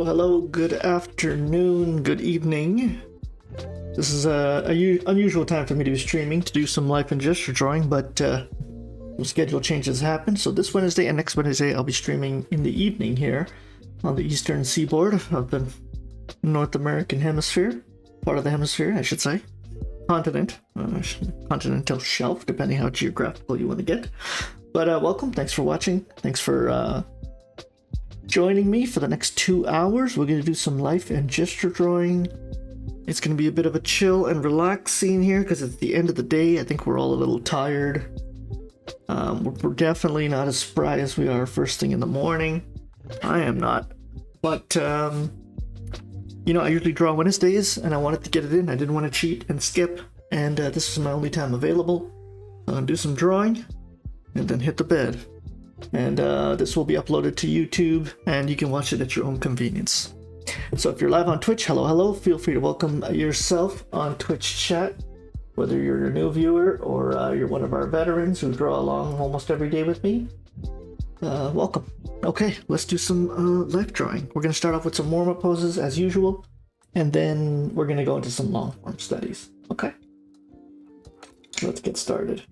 Hello, good afternoon, good evening. This is a unusual time for me to be streaming to do some life and gesture drawing, but some schedule changes happen. So this Wednesday and next Wednesday I'll be streaming in the evening here on the eastern seaboard of the North American hemisphere, part of the hemisphere, I should say. Continental shelf, depending how geographical you want to get. But welcome, thanks for watching, thanks for joining me for the next 2 hours. We're going to do some life and gesture drawing. It's going to be a bit of a chill and relax scene here because it's the end of the day. I think we're all a little tired. We're definitely not as spry as we are first thing in the morning. I am not. But, you know, I usually draw Wednesdays and I wanted to get it in. I didn't want to cheat and skip. And this is my only time available. I'm going to do some drawing and then hit the bed. And this will be uploaded to YouTube and you can watch it at your own convenience. So if you're live on Twitch, hello, feel free to welcome yourself on Twitch chat, whether you're a new viewer or you're one of our veterans who draw along almost every day with me. Welcome. Okay, let's do some life drawing. We're going to start off with some warm-up poses as usual, and then we're going to go into some long-form studies. Okay? Let's get started.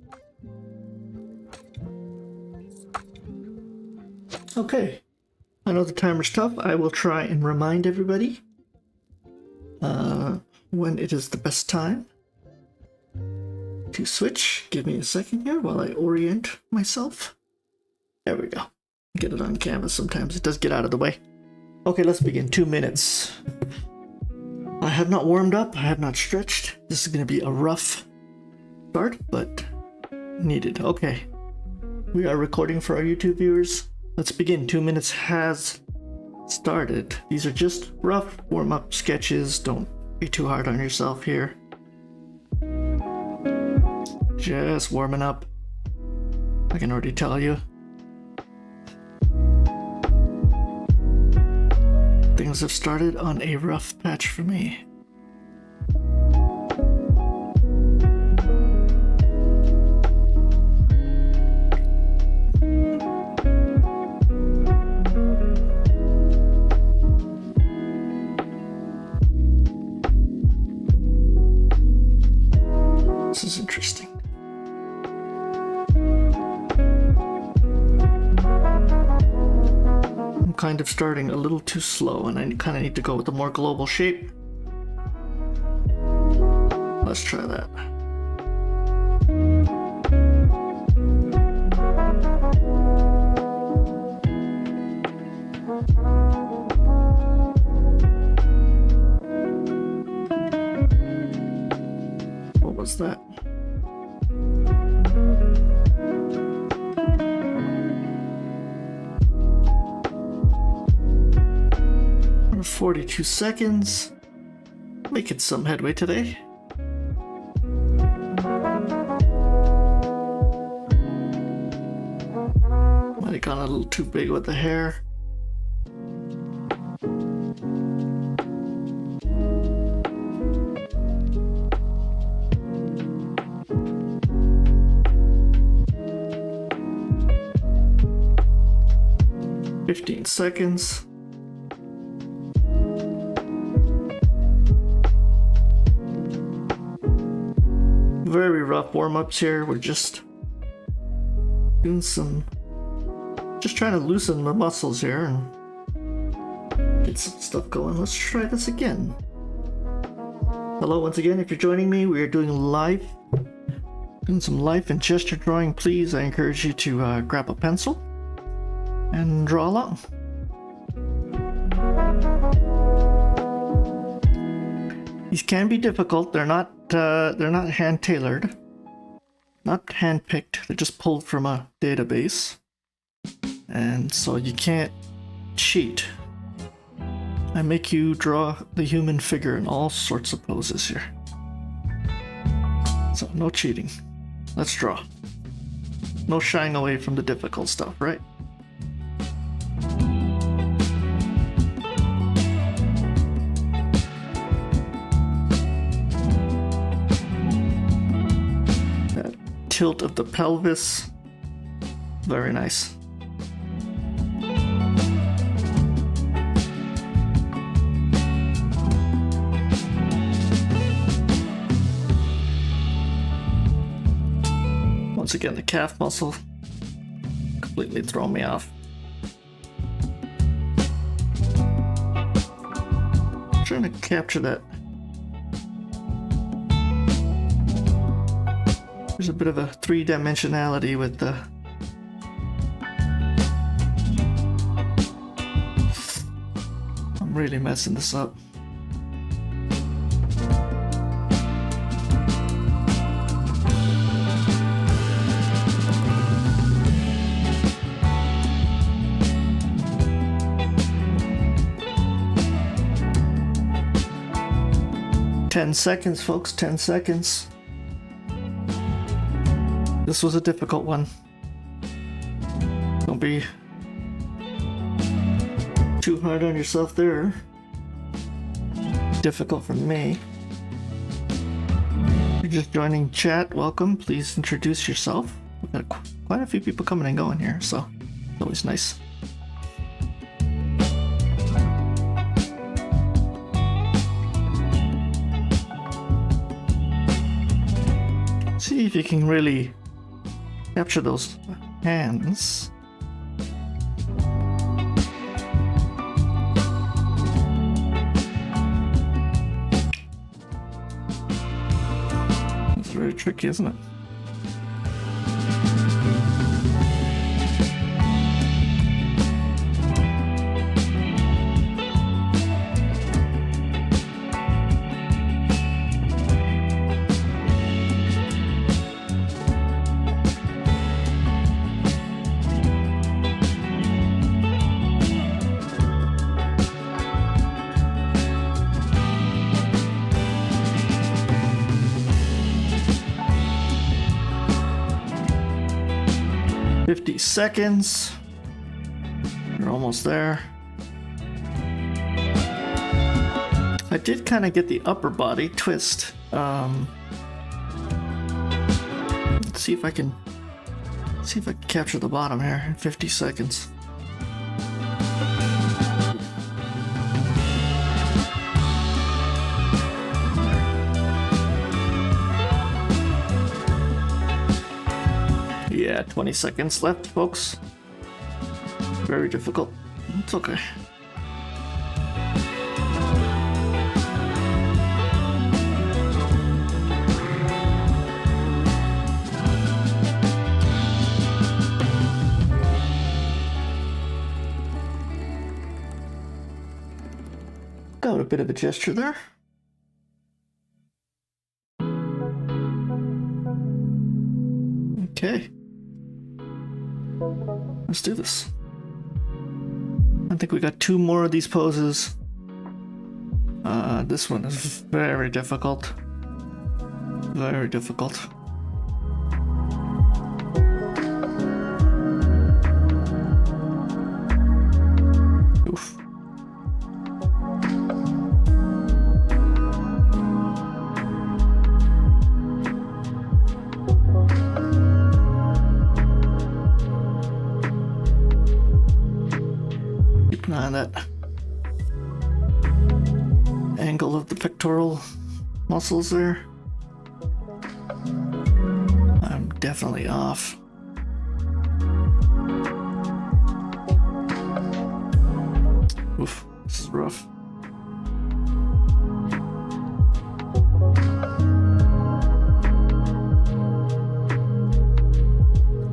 Okay, I know the timer's tough. I will try and remind everybody when it is the best time to switch. Give me a second here while I orient myself. There we go. Get it on canvas. Sometimes it does get out of the way. Okay, let's begin. 2 minutes. I have not warmed up. I have not stretched. This is going to be a rough start, but needed. Okay, we are recording for our YouTube viewers. Let's begin. 2 minutes has started. These are just rough warm-up sketches. Don't be too hard on yourself here. Just warming up. I can already tell you. Things have started on a rough patch for me. This is interesting. I'm kind of starting a little too slow and I kind of need to go with a more global shape. Let's try that. What was that? 42 seconds. Making some headway today. Might have gone a little too big with the hair. $15 seconds. Very rough warm-ups here. We're just doing just trying to loosen the muscles here and get some stuff going. Let's try this again. Hello once again, if you're joining me, we are doing some life and gesture drawing. Please, I encourage you to grab a pencil and draw along. These can be difficult. They're not hand-tailored, not hand-picked. They're just pulled from a database, and so you can't cheat. I make you draw the human figure in all sorts of poses here. So no cheating. Let's draw. No shying away from the difficult stuff, right? Tilt of the pelvis. Very nice. again, the calf muscle completely throw me off. I'm trying to capture that. There's a bit of a three-dimensionality with the... I'm really messing this up. "10 seconds, folks, 10 seconds. This was a difficult one. Don't be too hard on yourself there. Difficult for me. If you're just joining chat, welcome. Please introduce yourself. We've got quite a few people coming and going here, so it's always nice. See if you can really capture those hands. It's very tricky, isn't it? Seconds. You're almost there. I did kind of get the upper body twist. Let's see if I can capture the bottom here in 50 seconds. Yeah, 20 seconds left, folks. Very difficult. It's okay. Got a bit of a gesture there. Okay. Let's do this. I think we got 2 more of these poses. This one is very difficult. Very difficult. Oof. That angle of the pectoral muscles there. I'm definitely off. Oof, this is rough.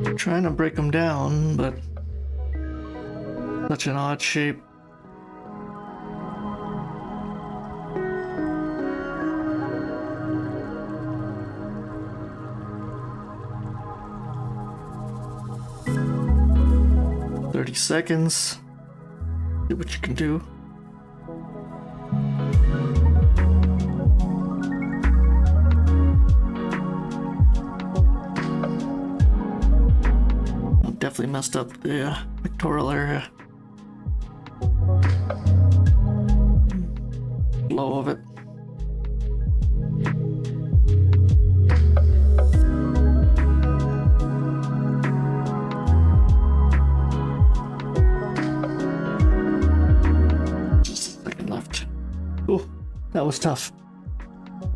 I'm trying to break them down, but such an odd shape. Seconds. See what you can do. I definitely messed up the pectoral area. Low of it. That was tough.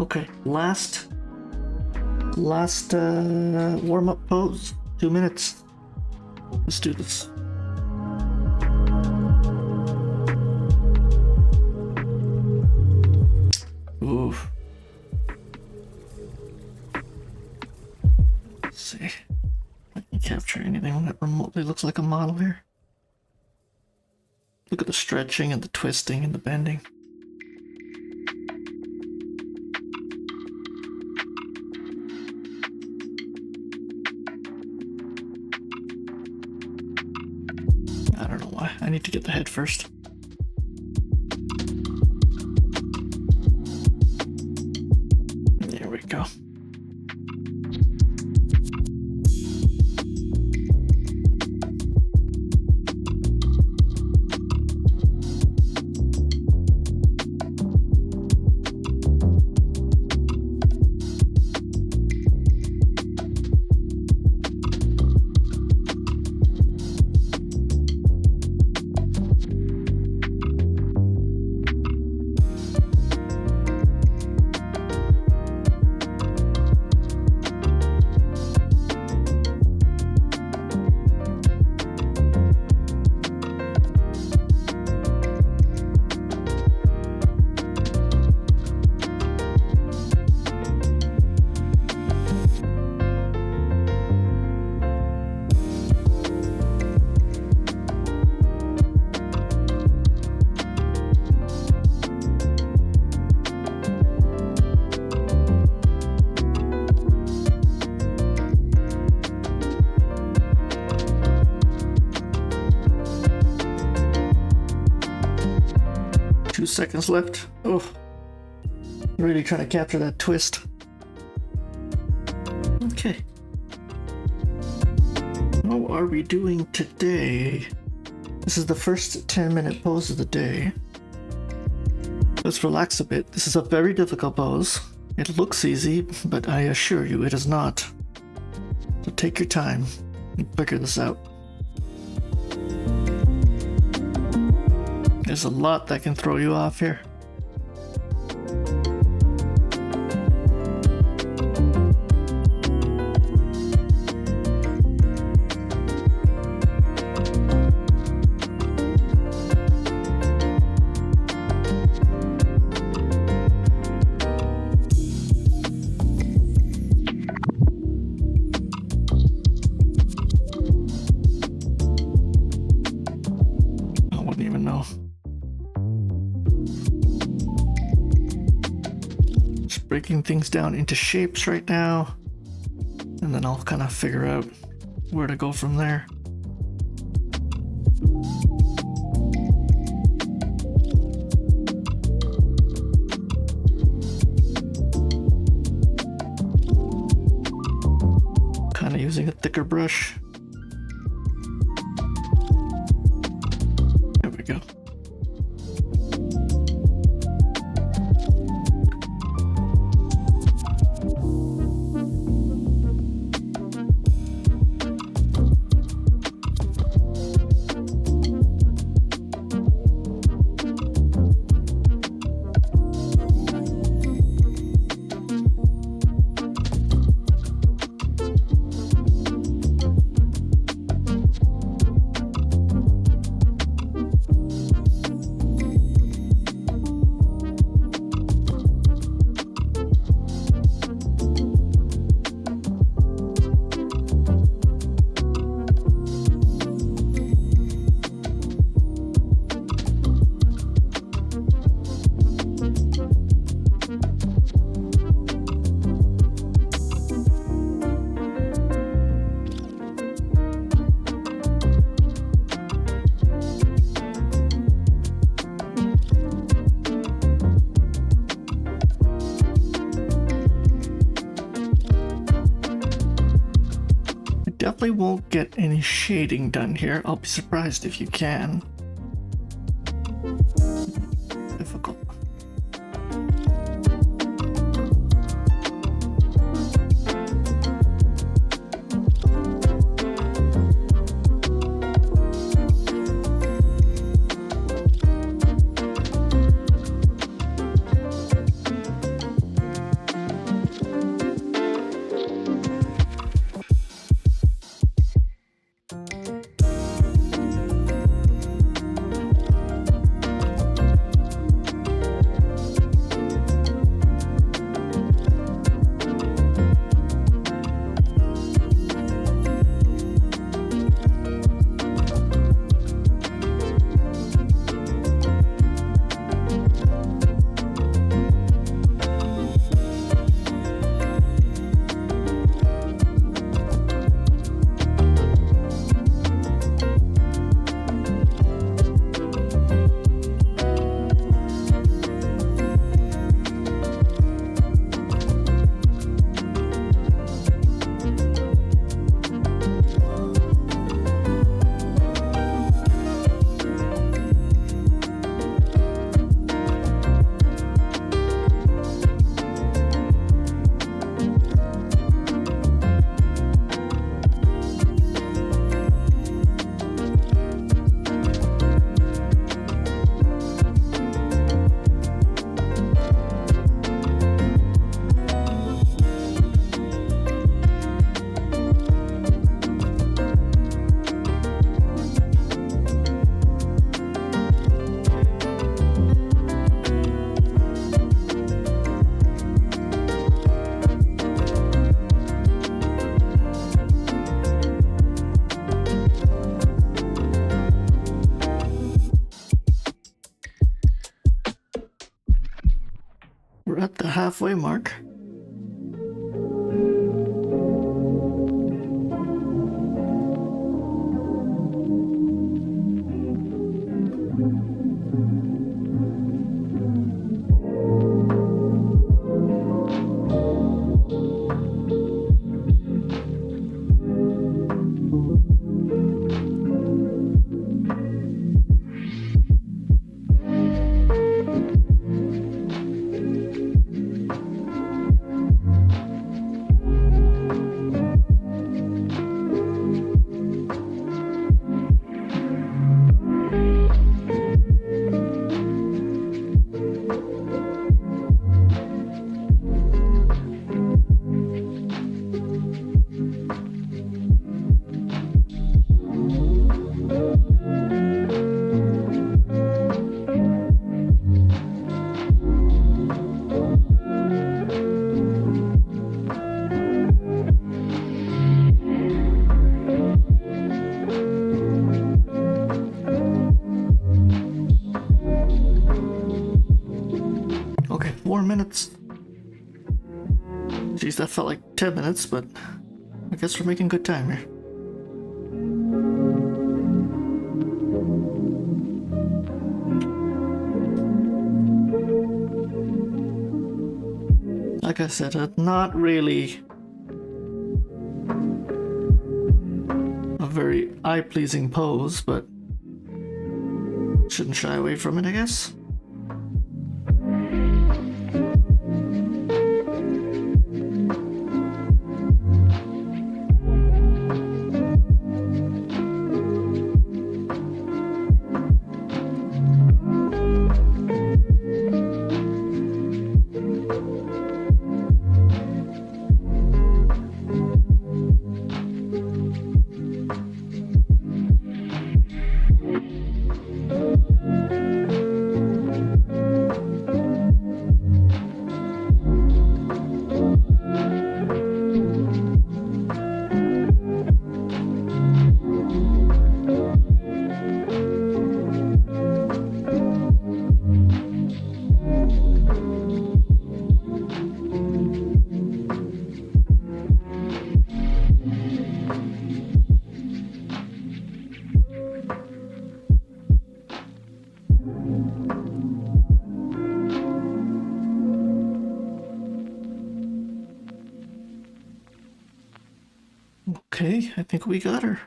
Okay, last last warm-up pose. 2 minutes. Let's do this. Oof. Let's see if I can capture anything that remotely looks like a model here. Look at the stretching and the twisting and the bending. I don't know why. I need to get the head first. There we go. Seconds left. Oh, really trying to capture that twist. Okay. How are we doing today? This is the first 10-minute pose of the day. Let's relax a bit. This is a very difficult pose. It looks easy, but I assure you it is not. So take your time and figure this out. There's a lot that can throw you off here. I wouldn't even know. Breaking things down into shapes right now, and then I'll kind of figure out where to go from there. Kind of using a thicker brush. There we go. Definitely won't get any shading done here. I'll be surprised if you can. Difficult. We're at the halfway mark. Okay, 4 minutes. Jeez, that felt like 10 minutes, but I guess we're making good time here. Like I said, not really a very eye-pleasing pose, but shouldn't shy away from it, I guess. Okay, I think we got her.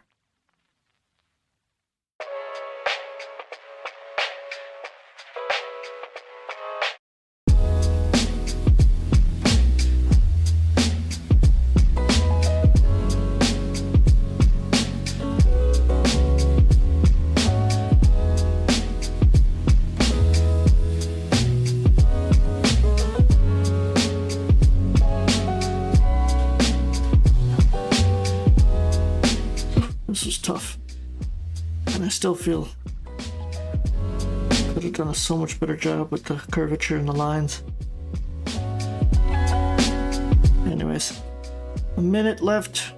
This was tough, and I still feel could have done a so much better job with the curvature and the lines. Anyways, a minute left.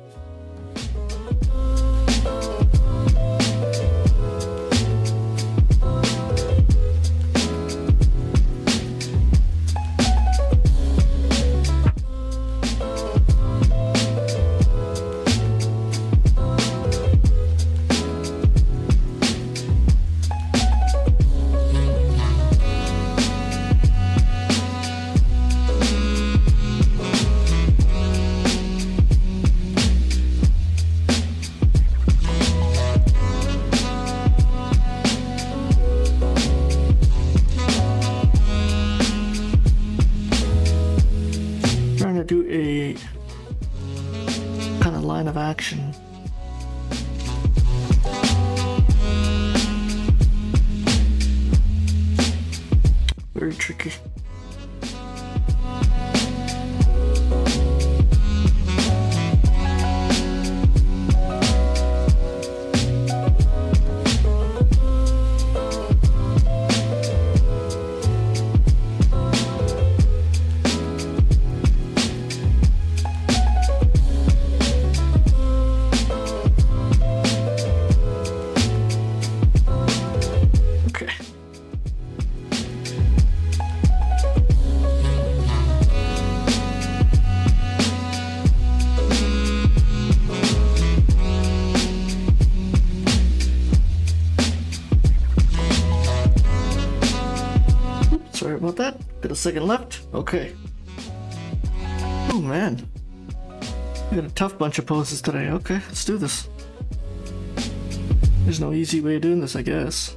Do a kind of line of action. Very tricky. about that. Got a second left. Okay. Oh man. We got a tough bunch of poses today. Okay, let's do this. There's no easy way of doing this, I guess.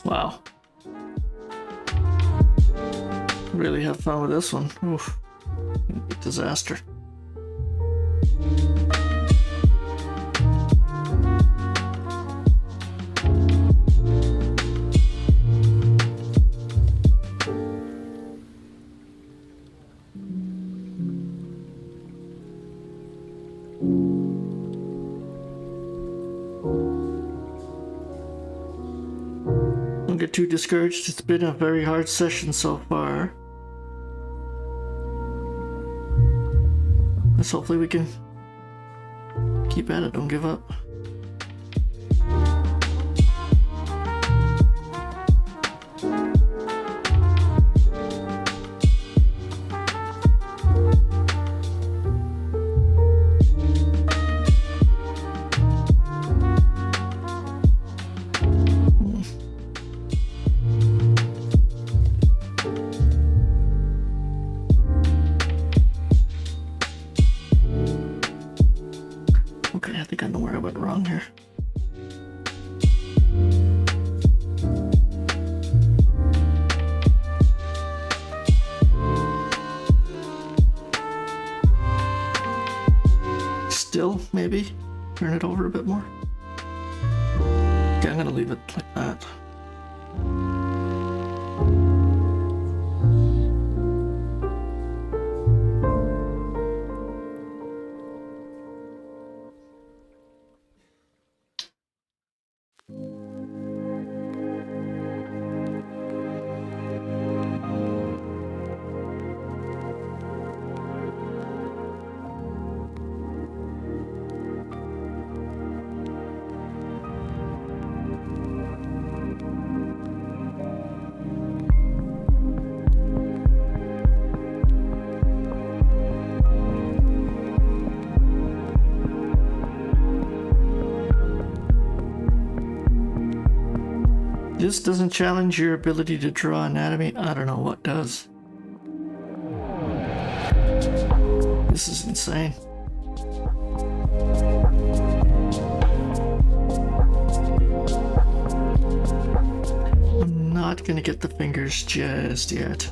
Wow. Really have fun with this one. Oof. Disaster. Don't get too discouraged. It's been a very hard session so far. Let's hopefully we can keep at it. Don't give up. Okay, I think I know where I went wrong here. Still, maybe turn it over a bit more. Okay, I'm gonna leave it like that. This doesn't challenge your ability to draw anatomy. I don't know what does. This is insane. I'm not gonna get the fingers just yet.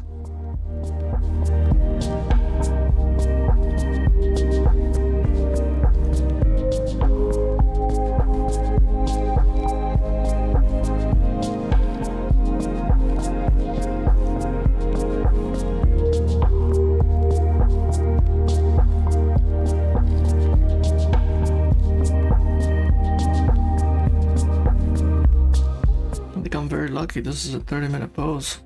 I'm very lucky. This is a 30-minute pose.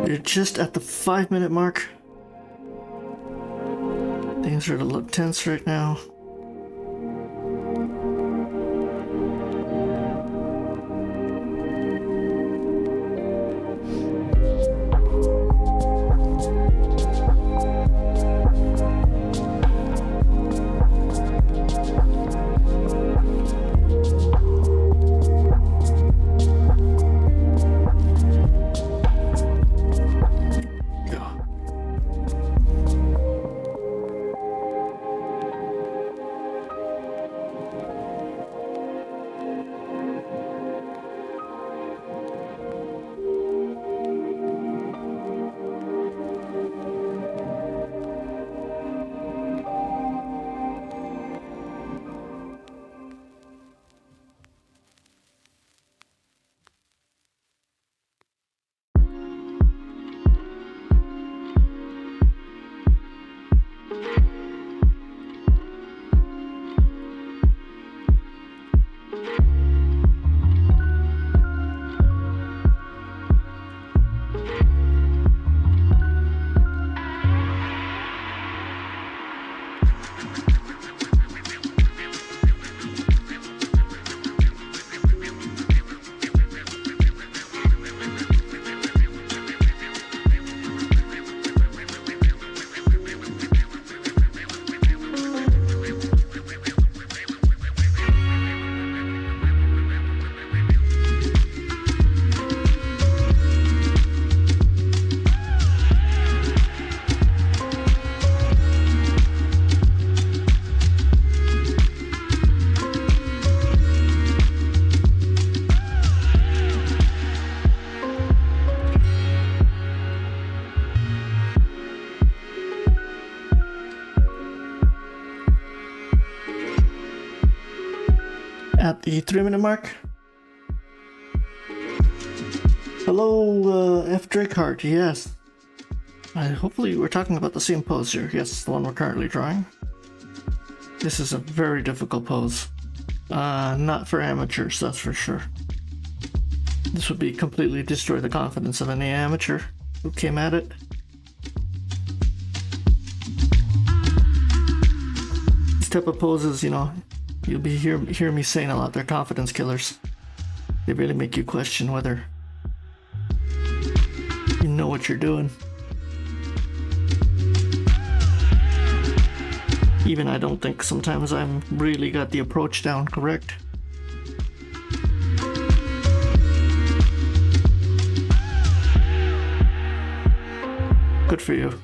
We're just at the 5-minute mark. Things are a little tense right now. the 3-minute mark. Hello, F. Drakehart. Yes. Hopefully we're talking about the same pose here. Yes, the one we're currently drawing. This is a very difficult pose. Not for amateurs, that's for sure. This would be completely destroy the confidence of any amateur who came at it. This type of poses, you know, you'll be hear me saying a lot, they're confidence killers. They really make you question whether you know what you're doing. Even I don't think sometimes I'm really got the approach down correct. Good for you.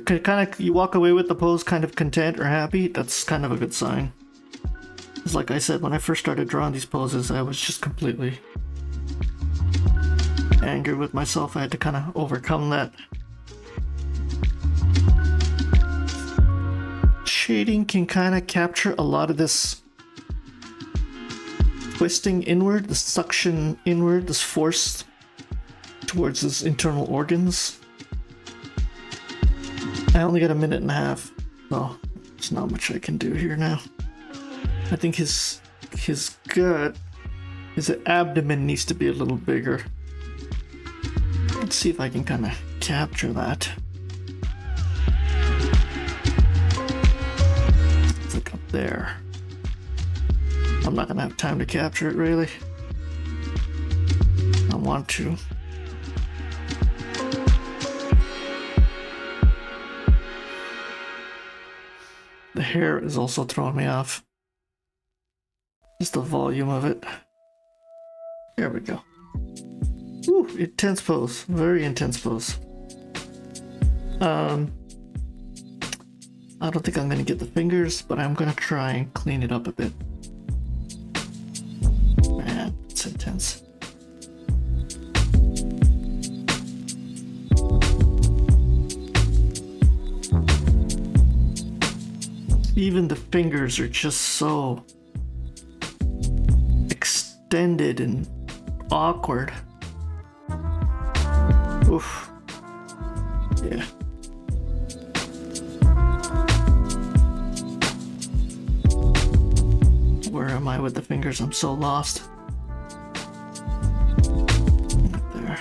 If you walk away with the pose kind of content or happy, that's kind of a good sign. Because like I said, when I first started drawing these poses, I was just completely angry with myself. I had to kind of overcome that. Shading can kind of capture a lot of this twisting inward, the suction inward, this force towards his internal organs. I only got a minute and a half, so there's not much I can do here now. I think his gut, his abdomen needs to be a little bigger. Let's see if I can kind of capture that. It's like up there. I'm not gonna have time to capture it really. I want to. The hair is also throwing me off. Just the volume of it. There we go. Ooh, intense pose. Very intense pose. I don't think I'm gonna get the fingers, but I'm gonna try and clean it up a bit. Man, it's intense. Even the fingers are just so extended and awkward. Oof. Yeah. Where am I with the fingers? I'm so lost. Up there.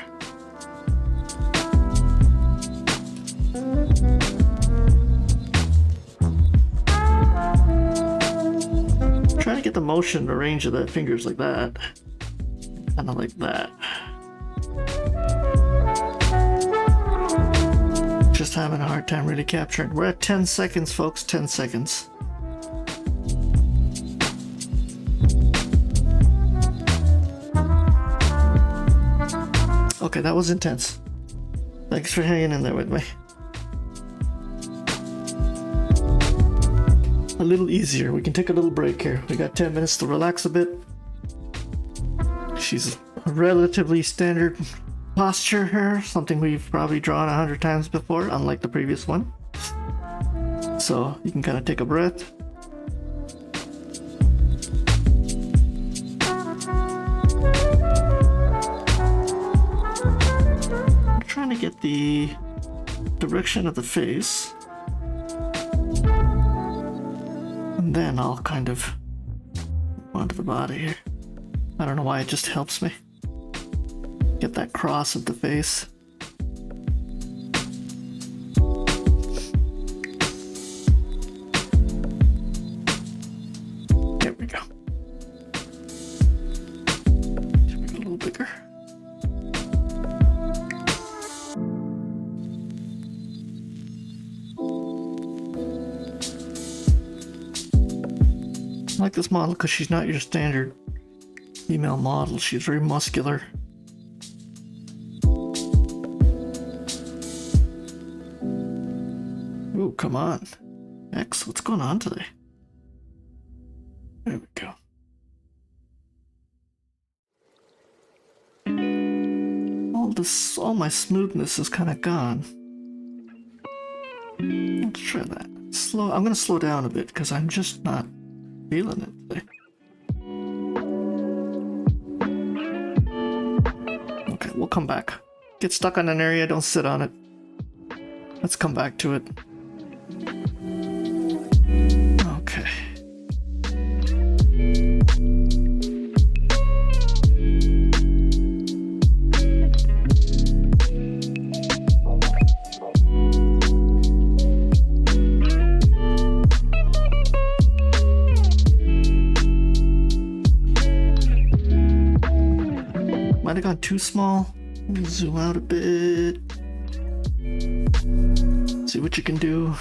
Trying to get the motion, the range of the fingers like that. Kind of like that. Just having a hard time really capturing. We're at 10 seconds, folks. 10 seconds. Okay, that was intense. Thanks for hanging in there with me. A little easier. We can take a little break here. We got 10 minutes to relax a bit. She's a relatively standard posture here, something we've probably drawn 100 times before, unlike the previous one. So you can kind of take a breath. I'm trying to get the direction of the face. And then I'll kind of onto the body here. I don't know why, it just helps me get that cross of the face. There we go. Should make it a little bigger. I like this model because she's not your standard female model. She's very muscular. Ooh, come on. X, what's going on today? There we go. All my smoothness is kind of gone. Let's try that. I'm gonna slow down a bit because I'm just not feeling it today. Okay, we'll come back. Get stuck on an area, don't sit on it. Let's come back to it. Okay. Might have gone too small. Let me zoom out a bit. See what you can do.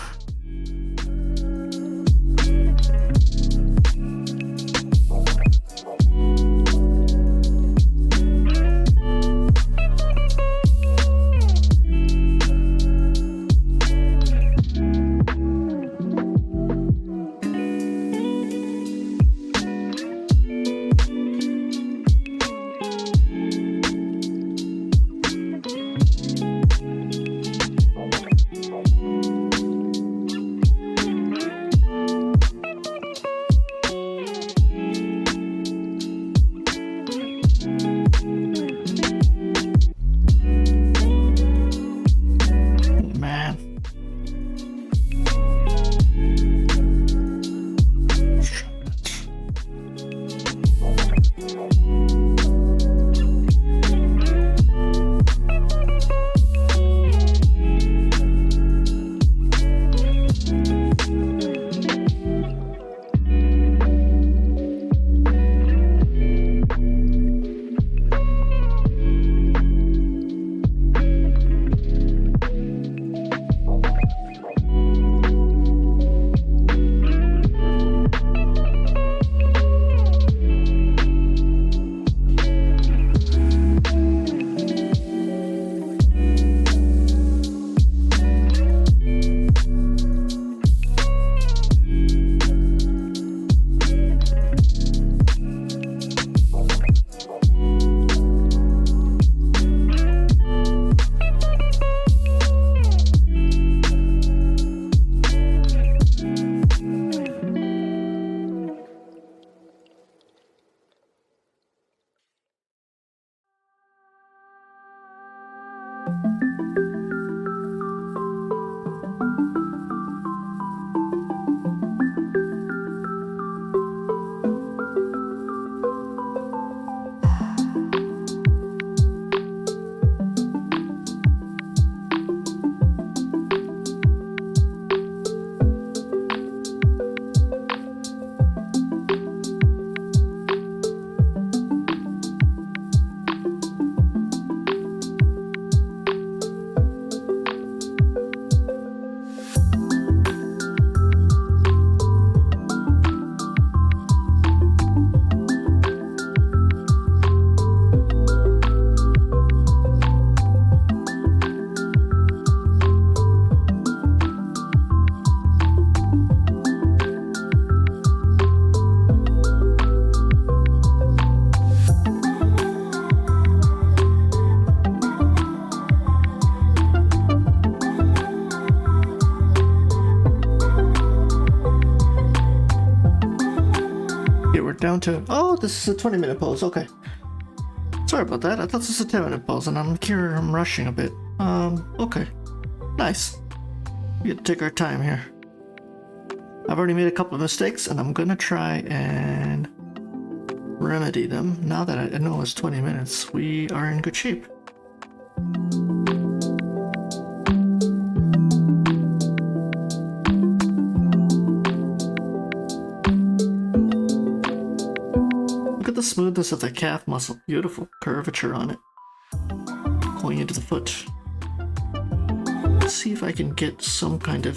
Down to, oh, this is a 20-minute pose. Okay, sorry about that. I thought this was a 10-minute pose, and I'm rushing a bit. Okay, nice. We get to take our time here. I've already made a couple of mistakes, and I'm gonna try and remedy them. Now that I know it's 20 minutes, we are in good shape. The smoothness of the calf muscle, beautiful curvature on it, going into the foot. Let's see if I can get some kind of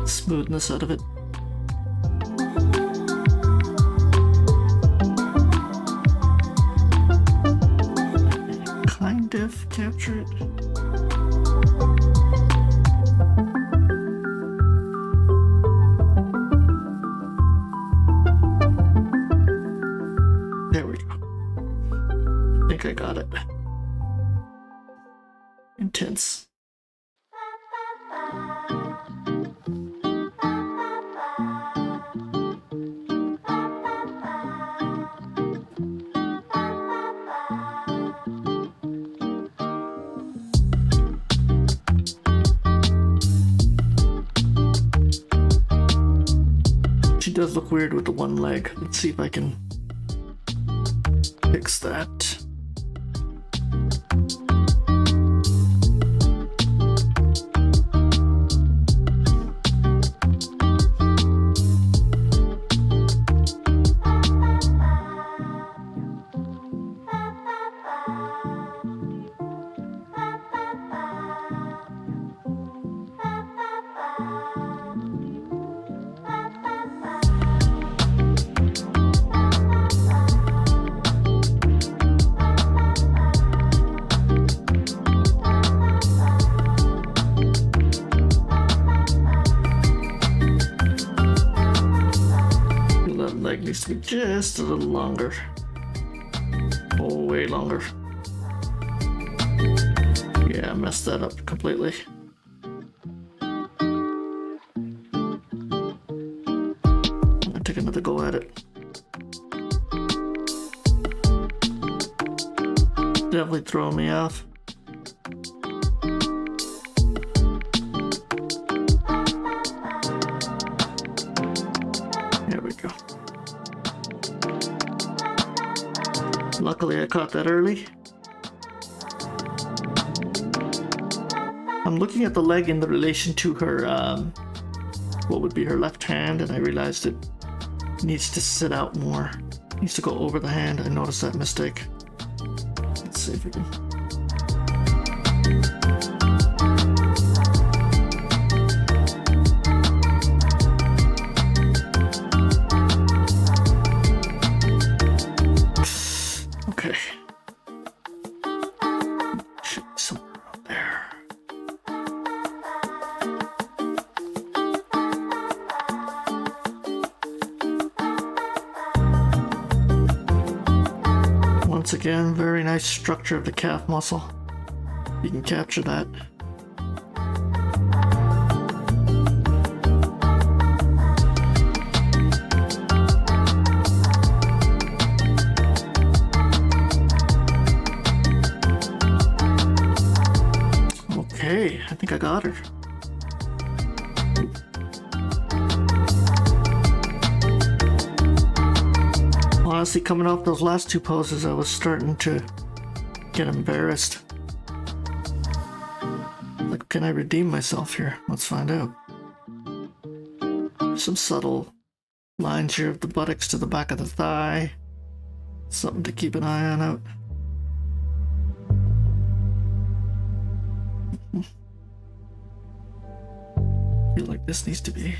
smoothness out of it. Kind of capture it. I got it. Intense. does look weird with the one leg. Let's see if I can fix that. Needs to be just a little longer. Oh, way longer. Yeah, I messed that up completely. I'm gonna take another go at it. Definitely throwing me off. There we go. Luckily I caught that early. I'm looking at the leg in the relation to her, what would be her left hand, and I realized it needs to sit out more. It needs to go over the hand. I noticed that mistake. Let's see if we can. Once again, very nice structure of the calf muscle. You can capture that. Okay, I think I got her. Honestly, coming off those last two poses, I was starting to get embarrassed. Like, can I redeem myself here? Let's find out. Some subtle lines here of the buttocks to the back of the thigh. Something to keep an eye on out. I feel like this needs to be.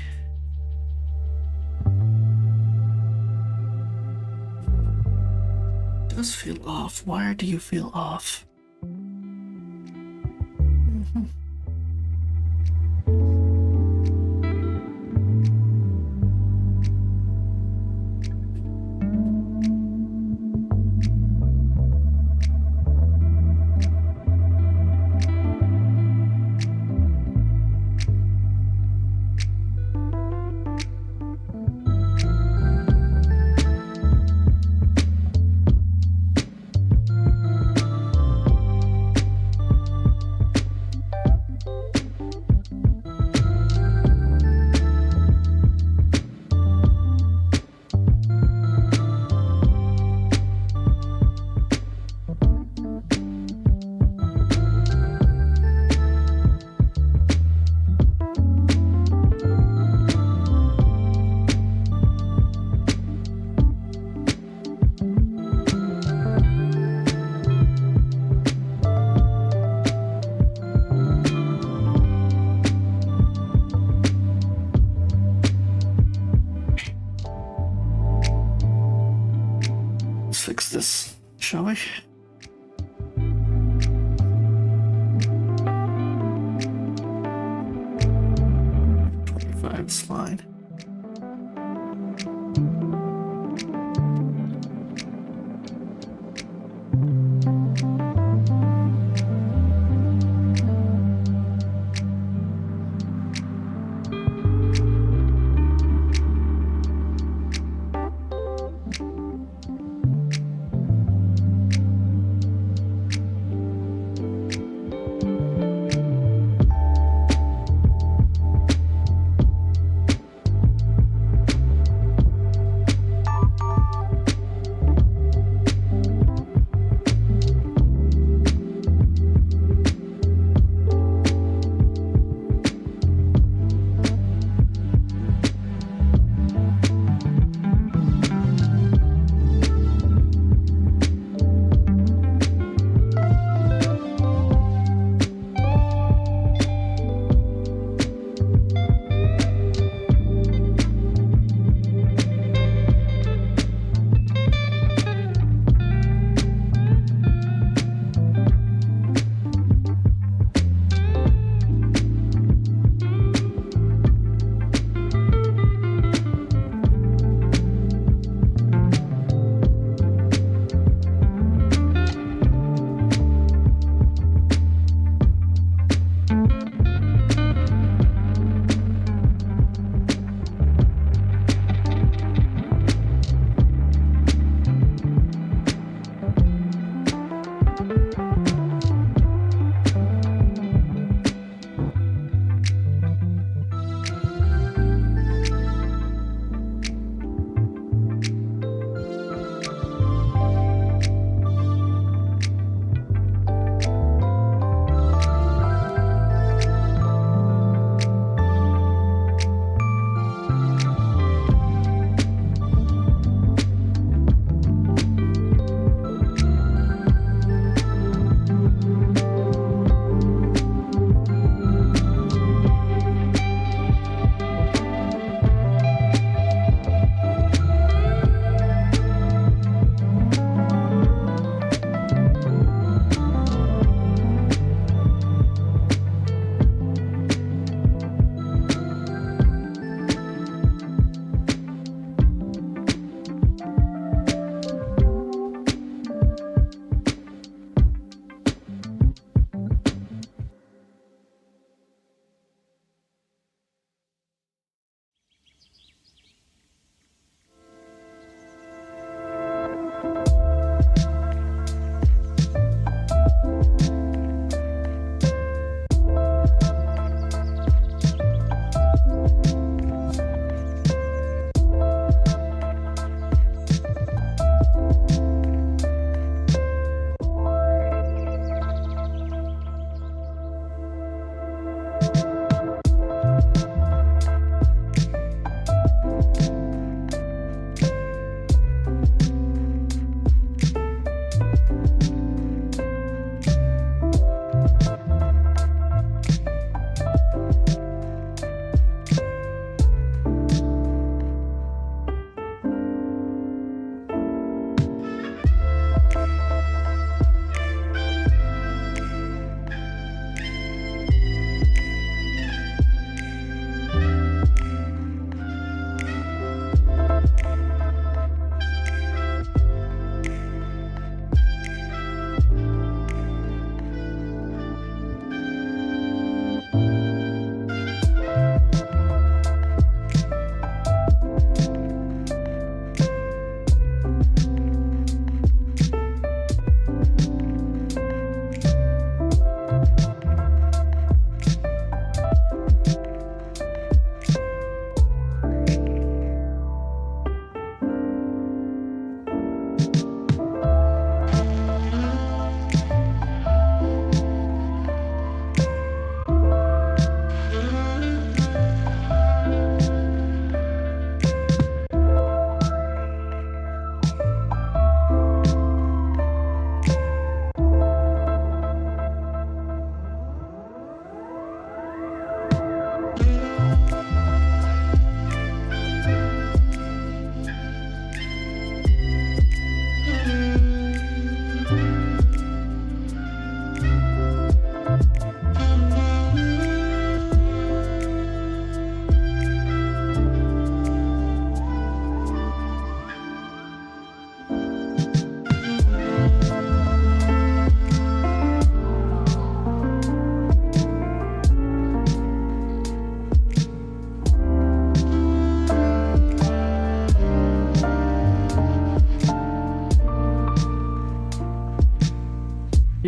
Does feel off. Why do you feel off? Fix this, shall we? 25 is fine.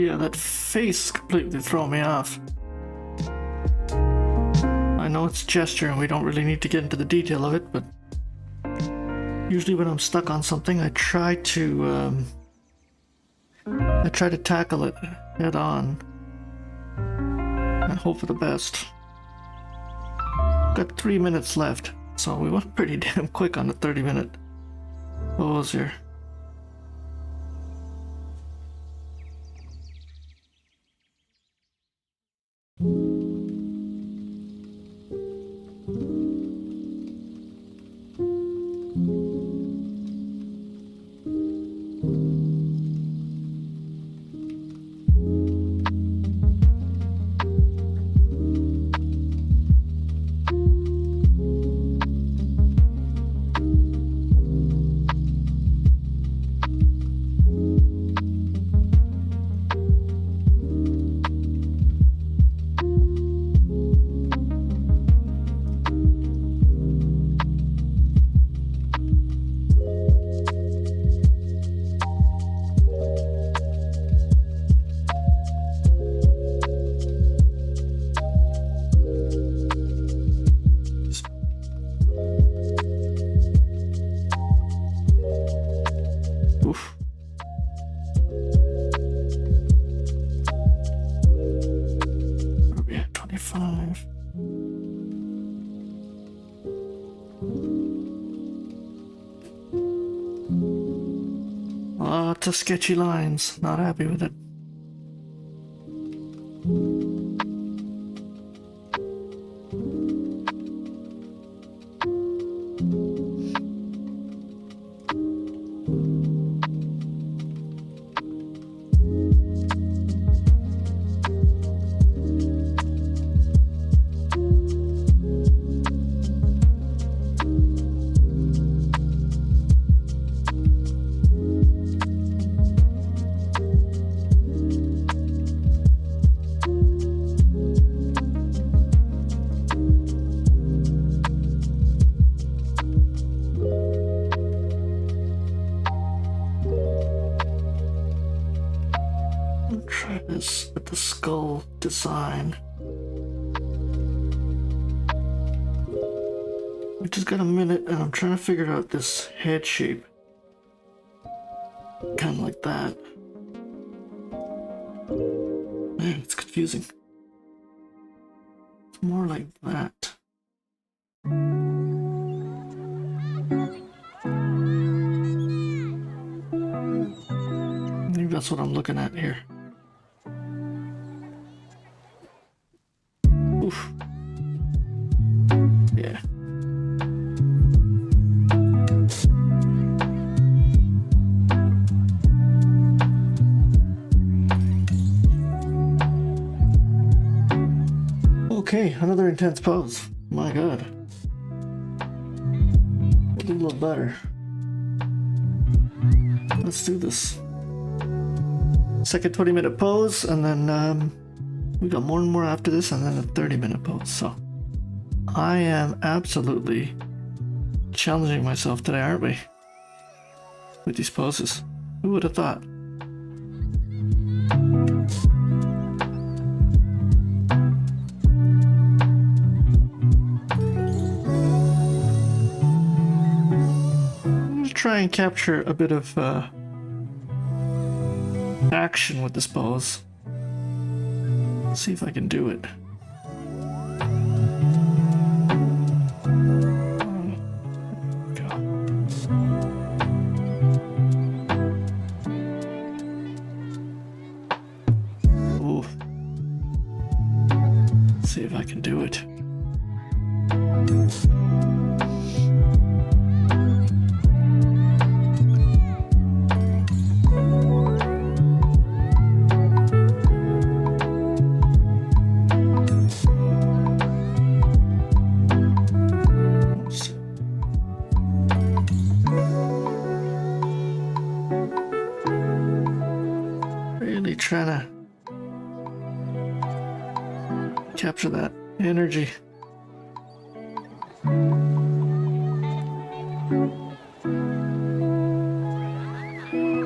Yeah, that face completely threw me off. I know it's gesture and we don't really need to get into the detail of it, but usually when I'm stuck on something, I try to tackle it head on and hope for the best. Got 3 minutes left, so we went pretty damn quick on the 30-minute pose here. Oof. Where are we at? 25. Lots of sketchy lines. Not happy with it. Try this with the skull design. We just got a minute and I'm trying to figure out this head shape. Kind of like that. Man, it's confusing. It's more like that. Maybe that's what I'm looking at here. Oof. Yeah. Okay, another intense pose. My god. We'll do a little better. Let's do this. Second 20-minute pose, and then we got more and more after this, and then a 30-minute pose. So I am absolutely challenging myself today, aren't we? With these poses. Who would have thought? I'm gonna try and capture a bit of action with this pose. See if I can do it. Ooh. See if I can do it. Trying to capture that energy. I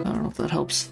don't know if that helps.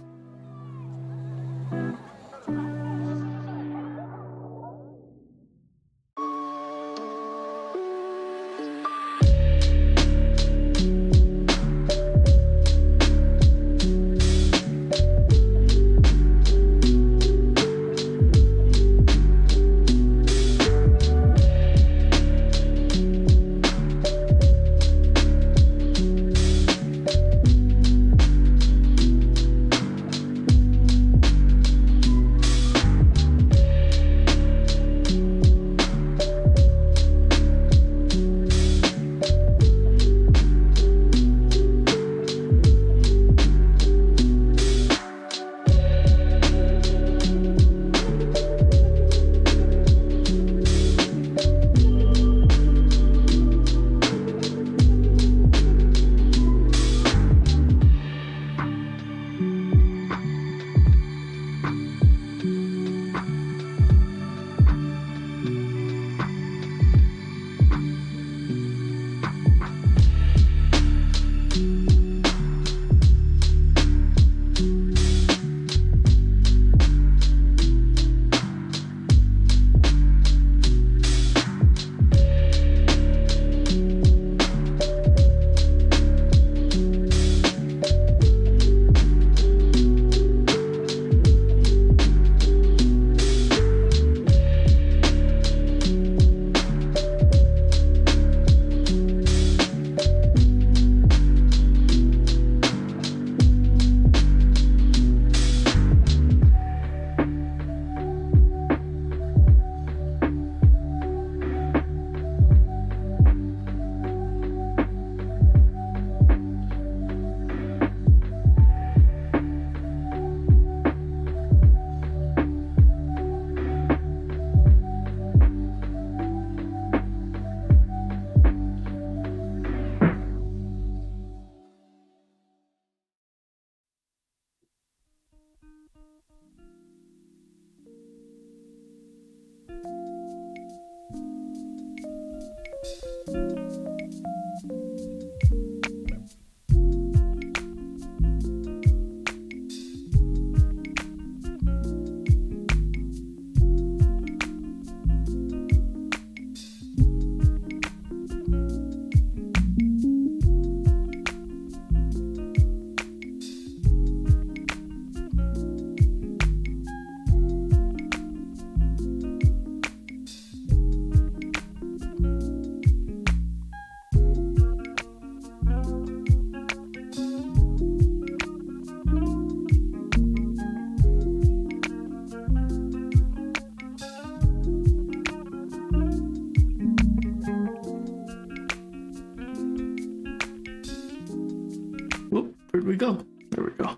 Whoop, where'd we go? There we go.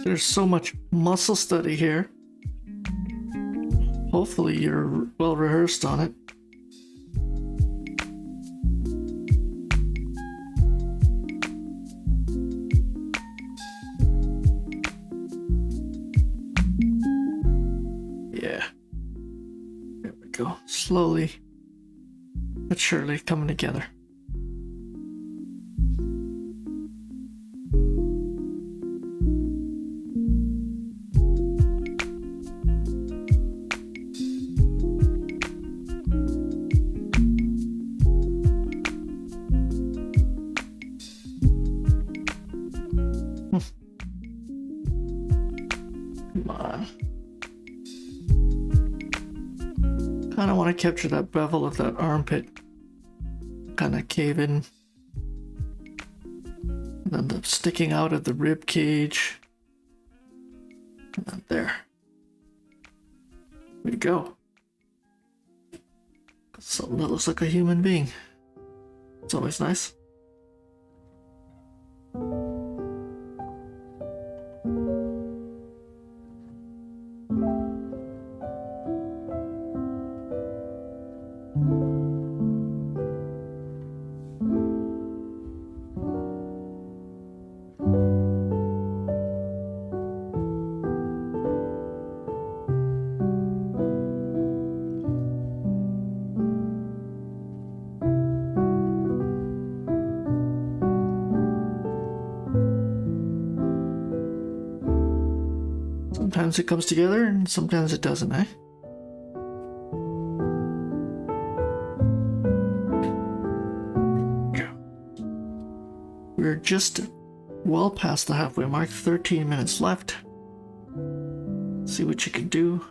There's so much muscle study here. Hopefully you're well rehearsed on it. Yeah. There we go. Slowly but surely coming together. Come on. Kind of want to capture that bevel of that armpit. Kind of cave in. And then the sticking out of the rib cage. And then there. Way to go. Something that looks like a human being. It's always nice. Sometimes it comes together and sometimes it doesn't, eh? We're just well past the halfway mark, 13 minutes left. See what you can do.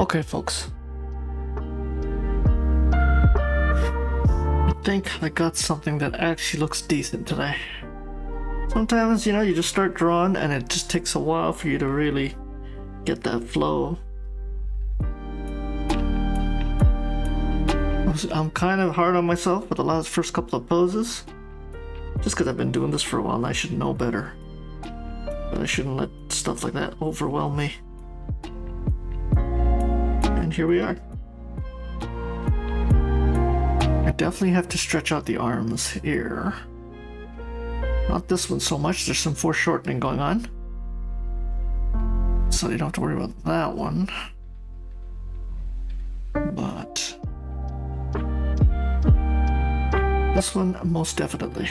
Okay, folks. I think I got something that actually looks decent today. Sometimes, you know, you just start drawing and it just takes a while for you to really get that flow. I'm kind of hard on myself with the first couple of poses. Just because I've been doing this for a while and I should know better. But I shouldn't let stuff like that overwhelm me. And here we are. I definitely have to stretch out the arms here. Not this one so much, there's some foreshortening going on. So you don't have to worry about that one. But this one, most definitely.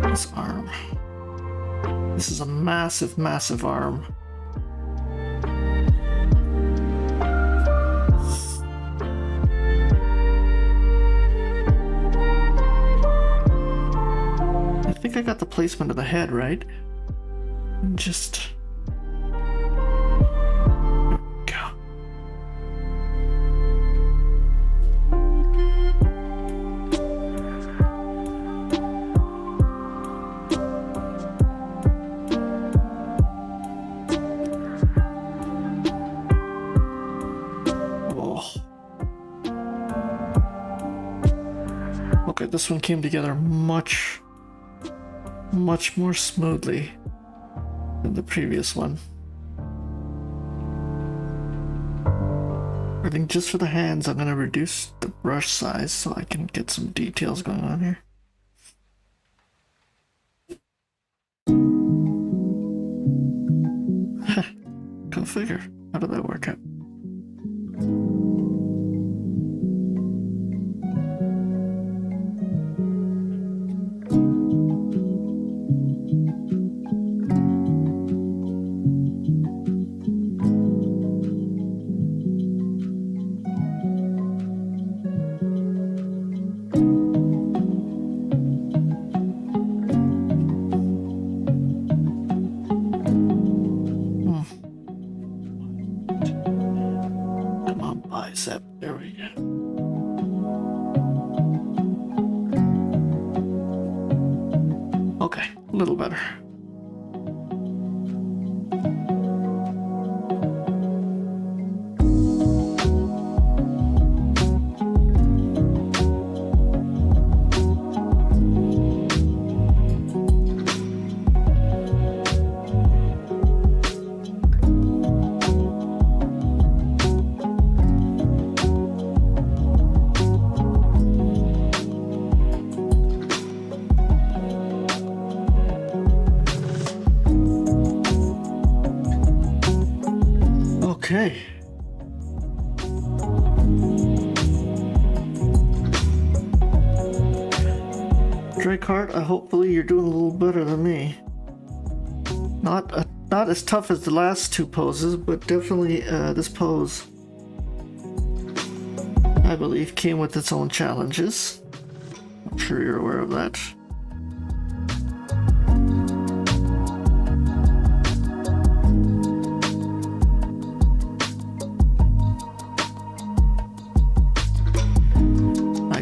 This arm. This is a massive, massive arm. I think I got the placement of the head right. Just... there we go. Okay, this one came together much more smoothly than the previous one. I think just for the hands, I'm going to reduce the brush size so I can get some details going on here. Go figure. How did that work out? There we go. Okay, a little better. Okay. Drakeheart, hopefully you're doing a little better than me. Not as tough as the last two poses, but definitely this pose, I believe, came with its own challenges. I'm sure you're aware of that.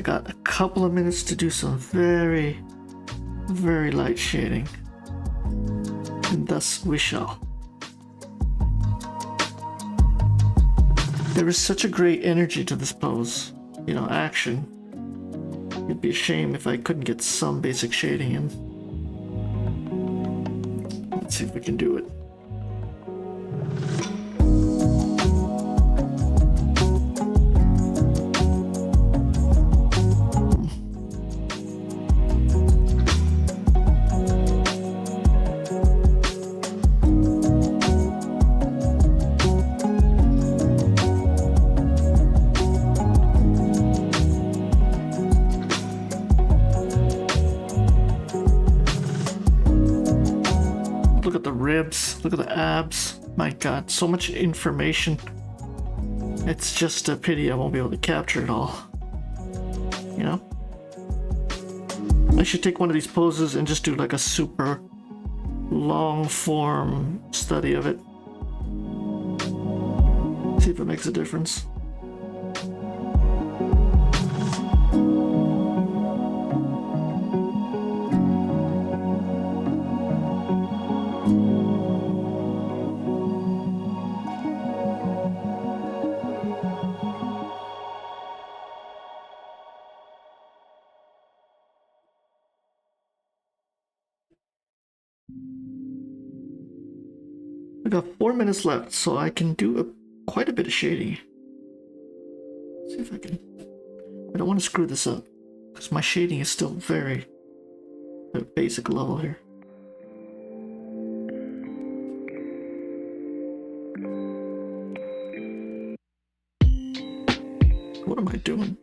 Got a couple of minutes to do some very light shading, and thus we shall. There is such a great energy to this pose, you know, action. It'd be a shame if I couldn't get some basic shading in. Let's see if we can do it. Look at the ribs, look at the abs. My God, so much information. It's just a pity I won't be able to capture it all. You know? I should take one of these poses and just do like a super long form study of it. See if it makes a difference. I got 4 minutes left, so I can do quite a bit of shading. Let's see if I can. I don't want to screw this up because my shading is still very at basic level here. What am I doing?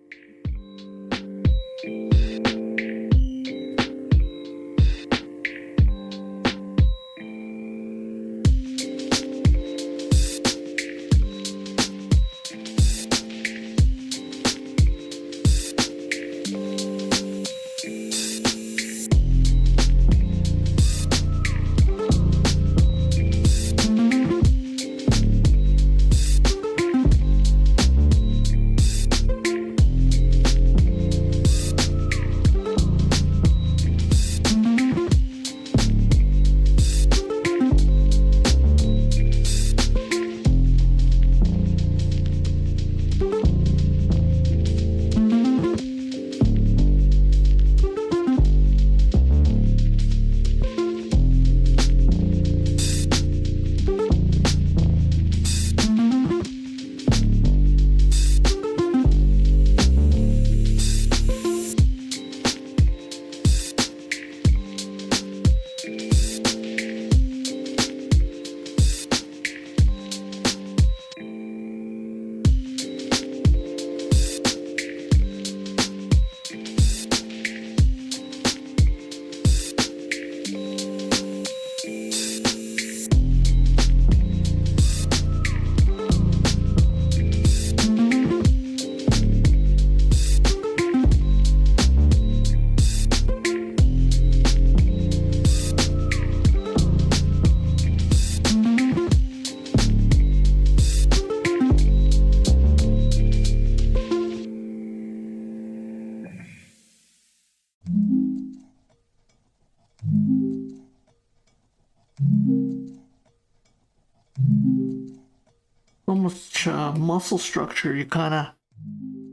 Almost muscle structure, you kind of,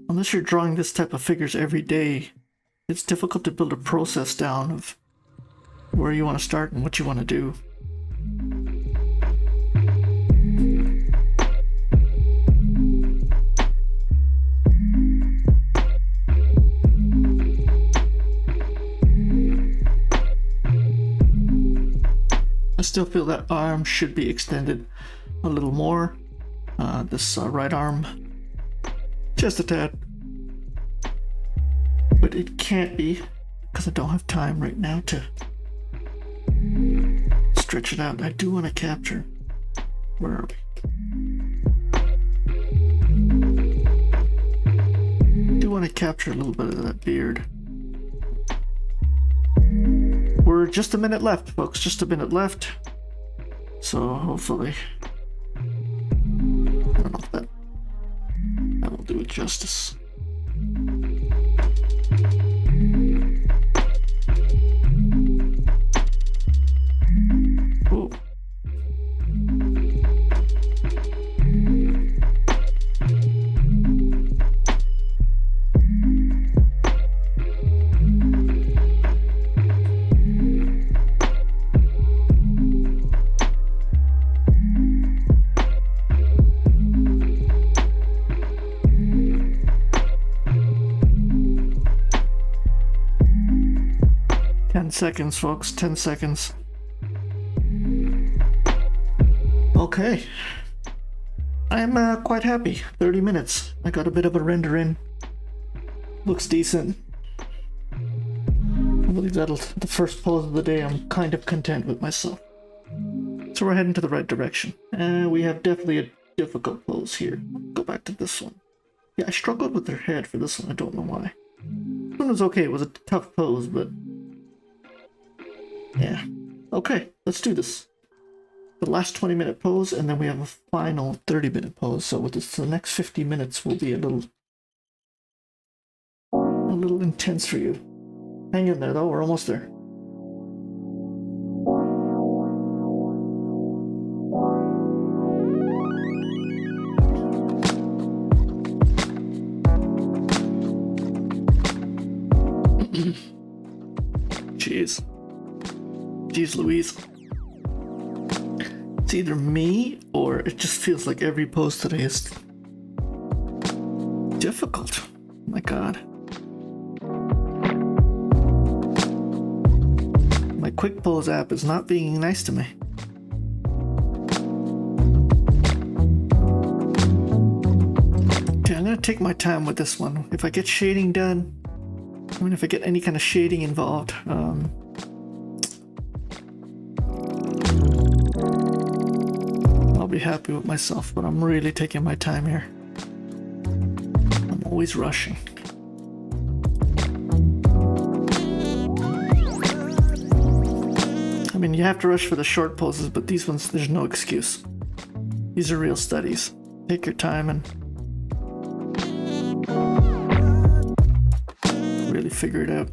unless you're drawing this type of figures every day, it's difficult to build a process down of where you want to start and what you want to do. I still feel that arm should be extended a little more. This right arm, just a tad. But it can't be, because I don't have time right now to stretch it out. I do want to capture. Where are we? I do want to capture a little bit of that beard. We're just a minute left, folks. Just a minute left. So hopefully, I don't know if that will do it justice. Ooh. 10 seconds, folks. 10 seconds. Okay. I'm quite happy. 30 minutes. I got a bit of a render in. Looks decent. I believe that'll the first pose of the day. I'm kind of content with myself. So we're heading to the right direction. And we have definitely a difficult pose here. Go back to this one. Yeah, I struggled with her head for this one. I don't know why. This one was okay. It was a tough pose, but yeah. Okay, let's do this. The last 20-minute pose, and then we have a final 30-minute pose. So with this, the next 50 minutes will be a little intense for you. Hang in there, though. We're almost there. Jeez Louise. It's either me or it just feels like every pose today is difficult. My God. My Quick Pose app is not being nice to me. Okay, I'm gonna take my time with this one. If I get shading done, I mean, if I get any kind of shading involved, I'll be happy with myself, but I'm really taking my time here. I'm always rushing. I mean, you have to rush for the short poses, but these ones, there's no excuse. These are real studies. Take your time and really figure it out.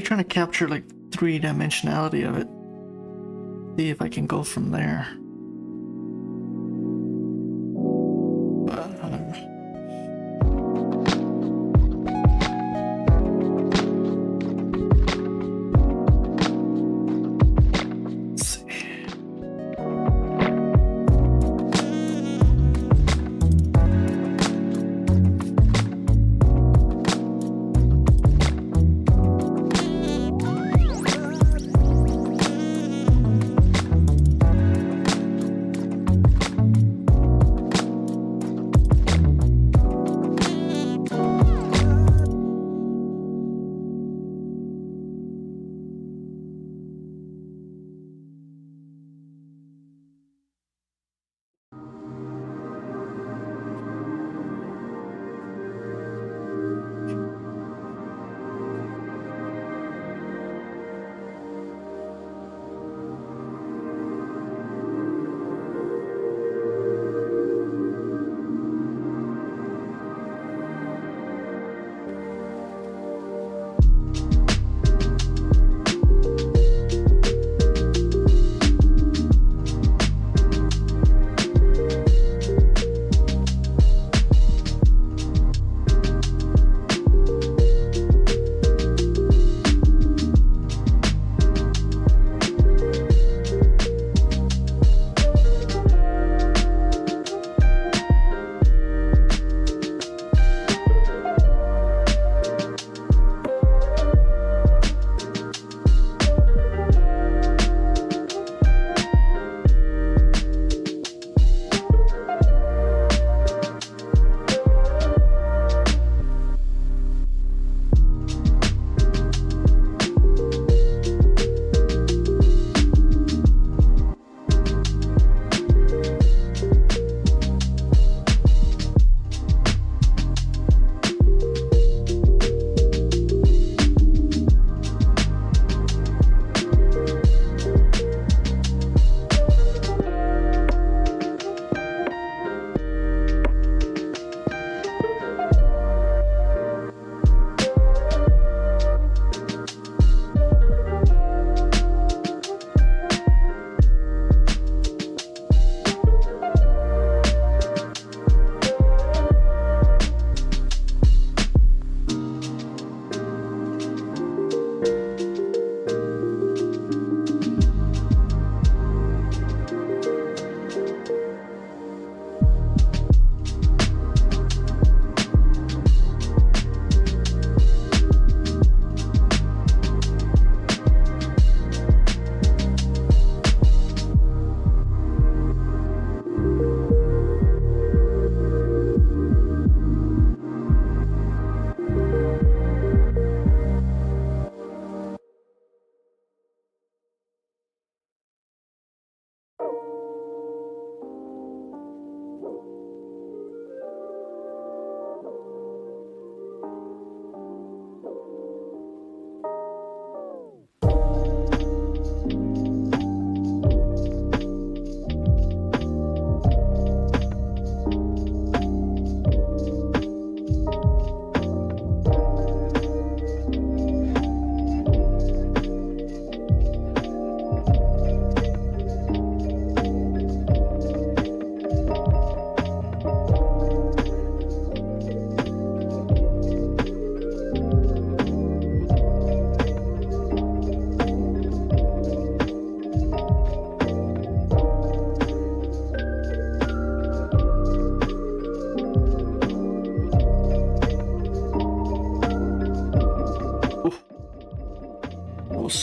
Trying to capture like three-dimensionality of it. See if I can go from there. Let's see.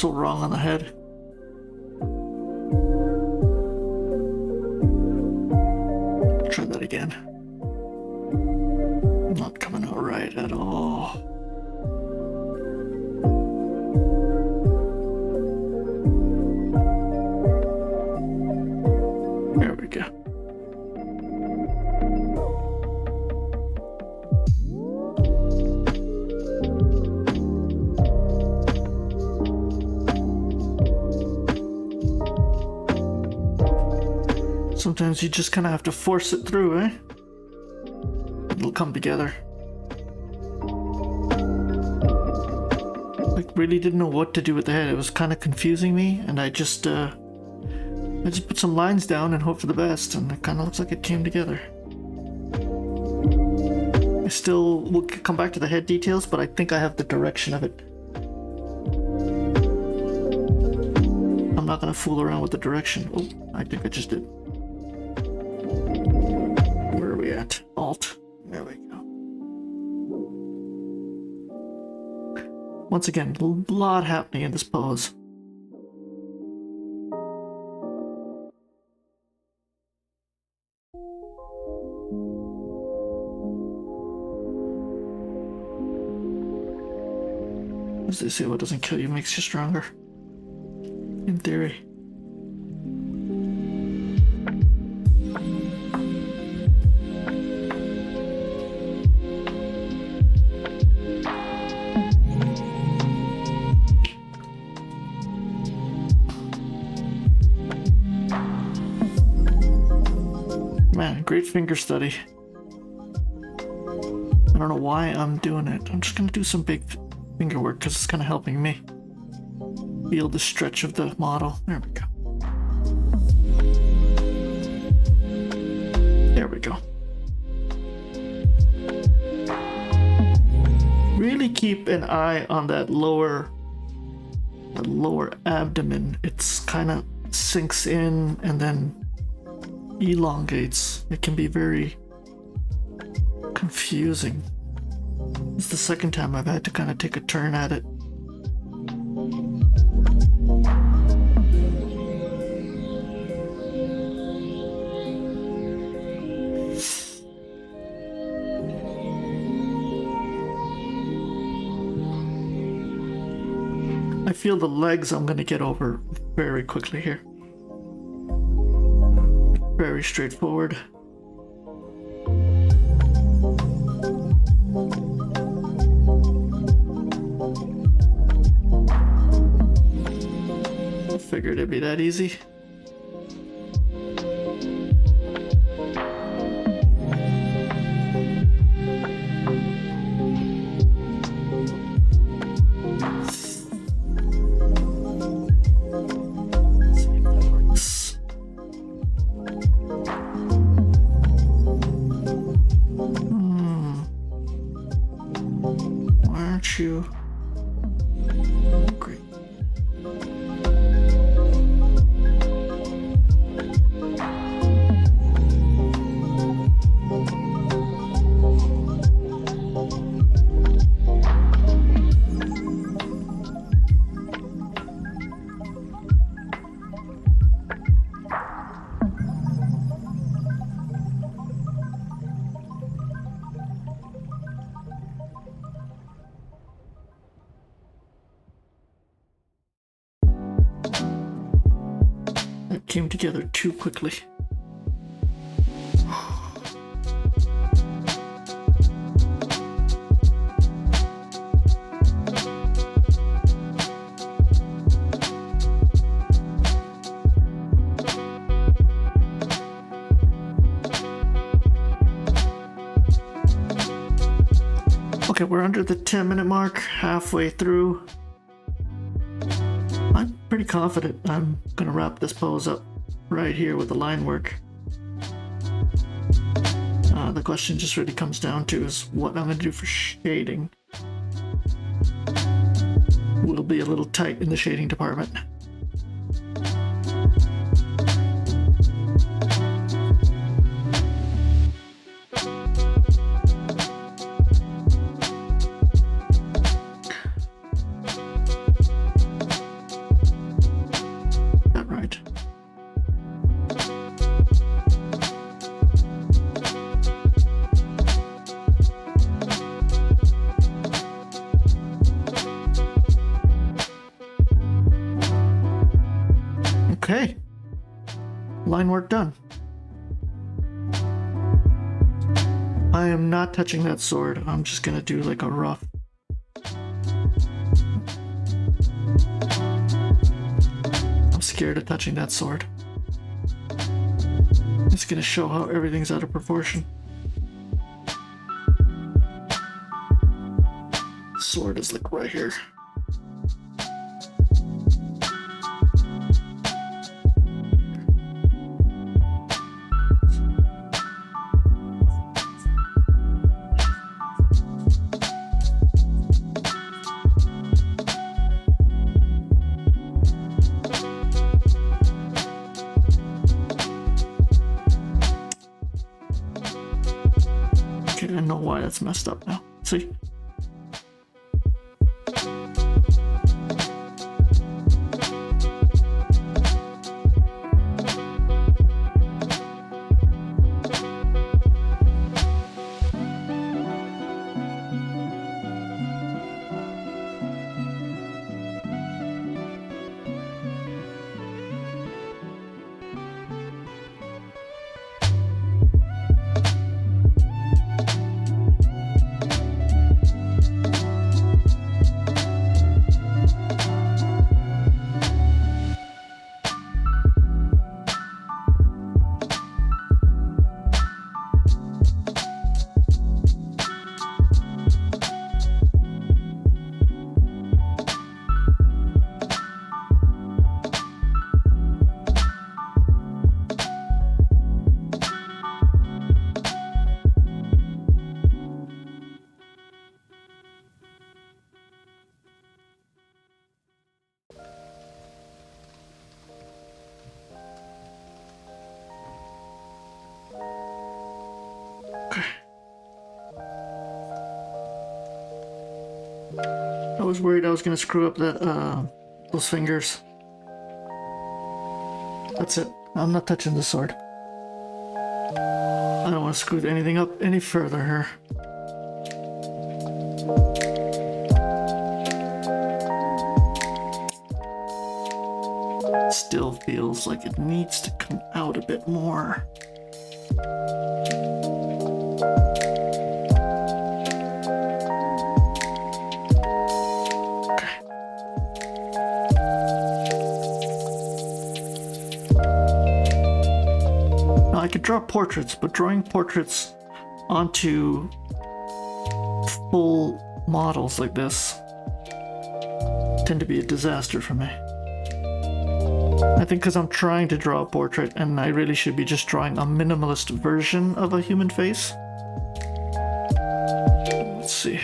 so wrong on the head. Try that again. Not coming out right at all. There we go. Sometimes you just kind of have to force it through, eh? It'll come together. Like, really didn't know what to do with the head. It was kind of confusing me, and I just put some lines down and hope for the best, and it kind of looks like it came together. I still will come back to the head details, but I think I have the direction of it. I'm not gonna fool around with the direction. Oh, I think I just did. Where are we at? Alt. There we go. Once again, a lot happening in this pose. As they say, what doesn't kill you makes you stronger. In theory. Man, great finger study. I don't know why I'm doing it. I'm just gonna do some big finger work because it's kind of helping me feel the stretch of the model. There we go. There we go. Really keep an eye on that lower abdomen. It's kind of sinks in and then elongates. It can be very confusing. It's the second time I've had to kind of take a turn at it. I feel the legs I'm going to get over very quickly here. Very straightforward. I figured it'd be that easy. You great. Came together too quickly. Okay, we're under the 10-minute mark, halfway through. I'm pretty confident I'm gonna wrap this pose up right here with the line work. The question just really comes down to is what I'm gonna do for shading. We'll be a little tight in the shading department. Okay. Line work done. I am not touching that sword. I'm just gonna do like a rough. I'm scared of touching that sword. It's gonna show how everything's out of proportion. Sword is like right here. Okay, I know why that's messed up now. See? I was worried I was gonna screw up that those fingers. That's it. I'm not touching the sword. I don't want to screw anything up any further here. Still feels like it needs to come out a bit more. I could draw portraits, but drawing portraits onto full models like this tend to be a disaster for me. I think because I'm trying to draw a portrait and I really should be just drawing a minimalist version of a human face. Let's see.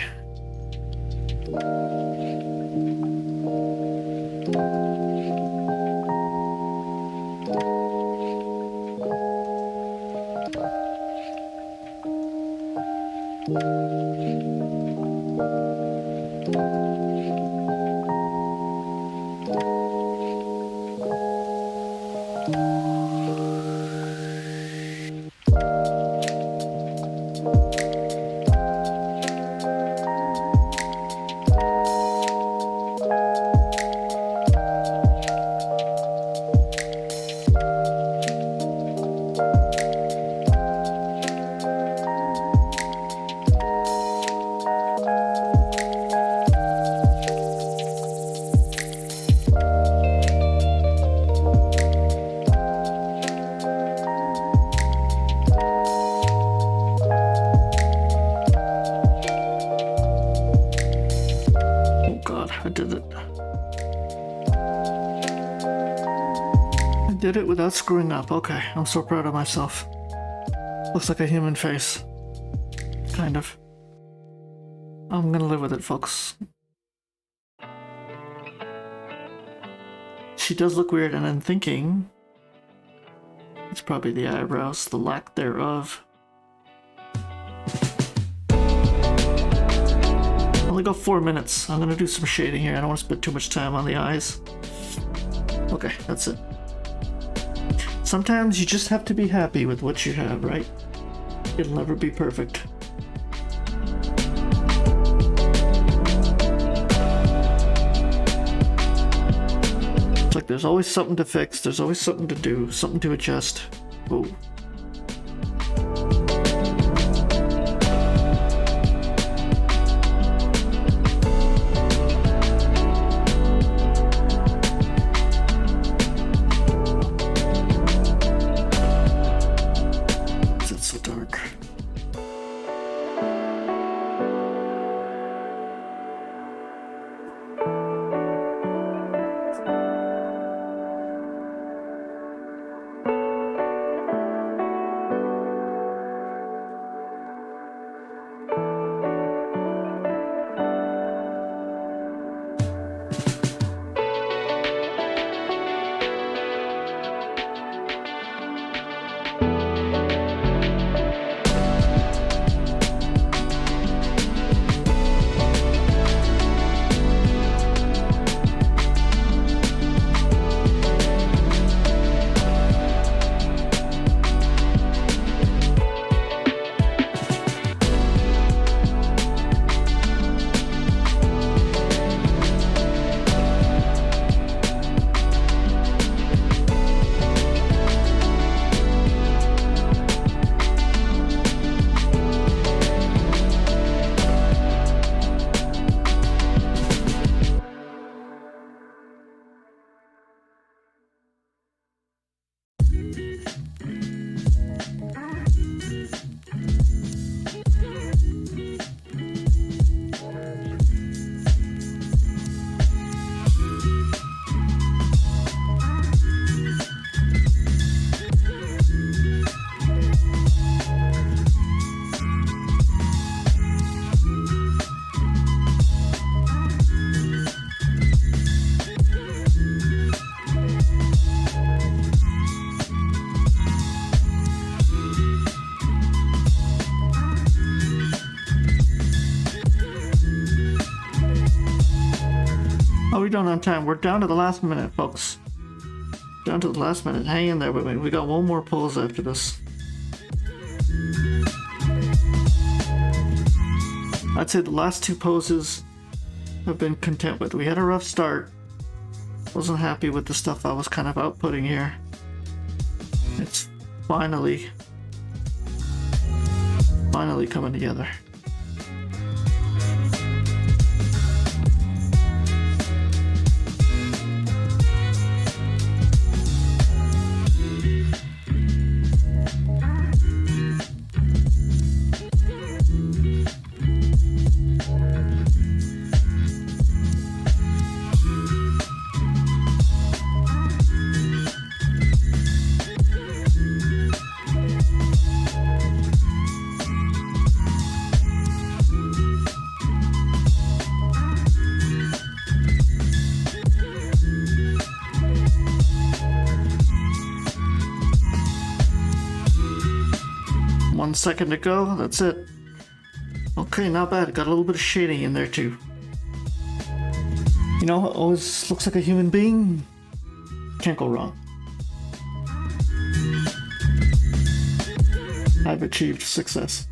Did it without screwing up. Okay, I'm so proud of myself. Looks like a human face. Kind of. I'm gonna live with it, folks. She does look weird, and I'm thinking it's probably the eyebrows, the lack thereof. Only got 4 minutes. I'm gonna do some shading here. I don't want to spend too much time on the eyes. Okay, that's it. Sometimes you just have to be happy with what you have, right? It'll never be perfect. It's Like, there's always something to fix, there's always something to do, something to adjust. Ooh. It's so dark. How are we doing on time? We're down to the last minute, folks. Down to the last minute. Hang in there with me. We got one more pose after this. I'd say the last two poses I've been content with. We had a rough start. Wasn't happy with the stuff I was kind of outputting here. It's finally coming together. One second to go, that's it. Okay, not bad. Got a little bit of shading in there too. You know, it always looks like a human being. Can't go wrong. I've achieved success.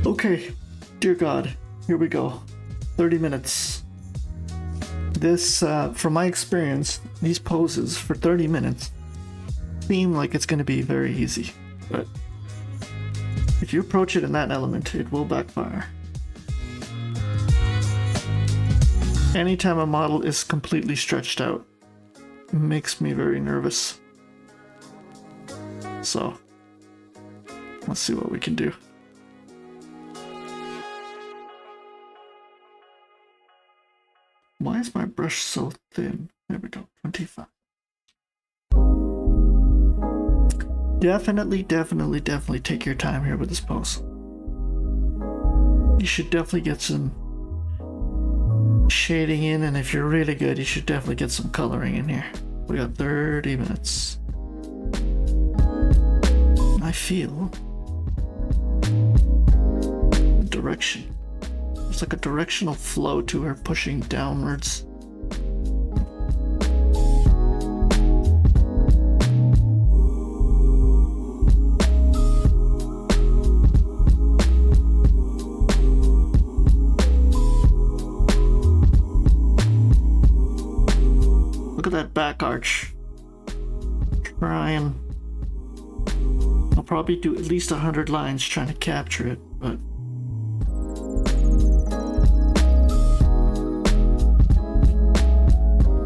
Okay, dear God, here we go. 30 minutes. This, from my experience, these poses for 30 minutes seem like it's going to be very easy, but if you approach it in that element, it will backfire. Anytime a model is completely stretched out, it makes me very nervous. So, let's see what we can do. Why is my brush so thin? There we go, 25. Definitely take your time here with this pose. You should definitely get some shading in, and if you're really good, you should definitely get some coloring in here. We got 30 minutes. I feel the direction. There's like a directional flow to her pushing downwards. look at that back arch. Try and... I'll probably do at least 100 lines trying to capture it, but...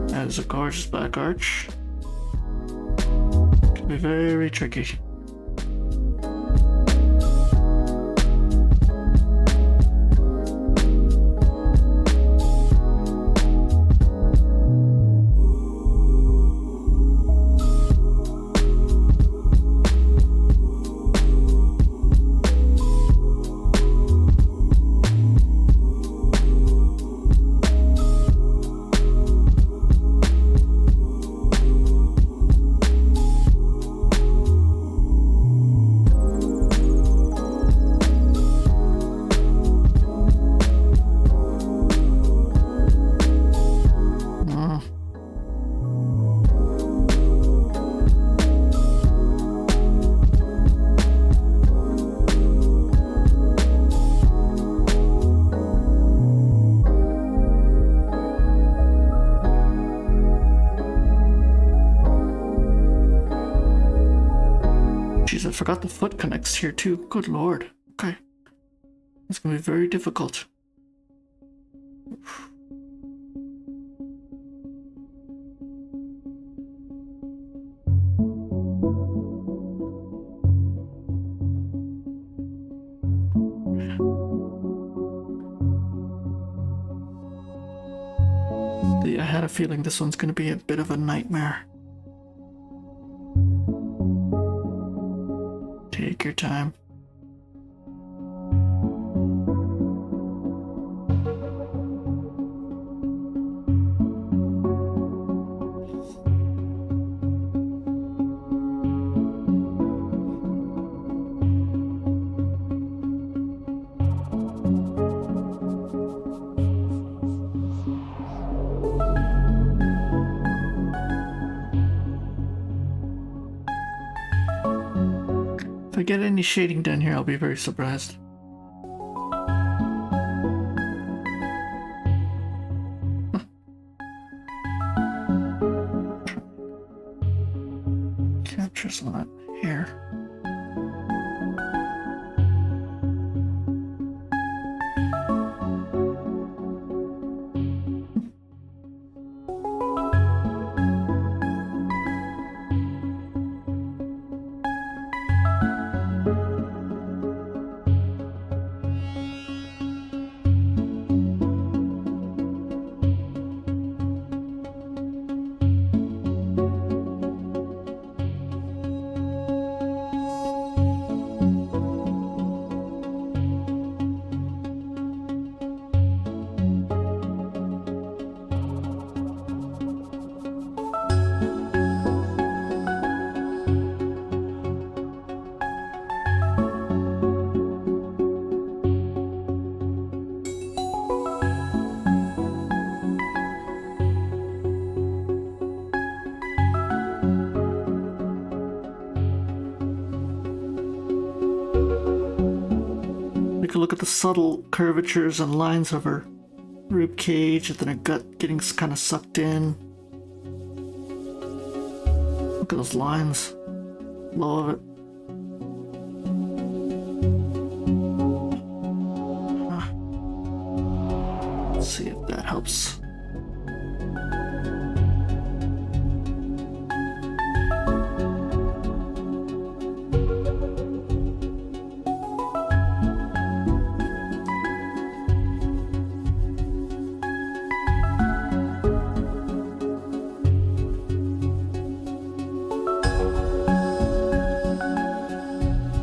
That is a gorgeous back arch. Can be very tricky. I forgot the foot connects here too. Good lord. Okay. It's gonna be very difficult. I had a feeling this one's gonna be a bit of a nightmare. Take your time. If I get any shading done here, I'll be very surprised. Capture some of that hair. Take a look at the subtle curvatures and lines of her rib cage and then her gut getting kind of sucked in. Look at those lines below of it. Let's see if that helps.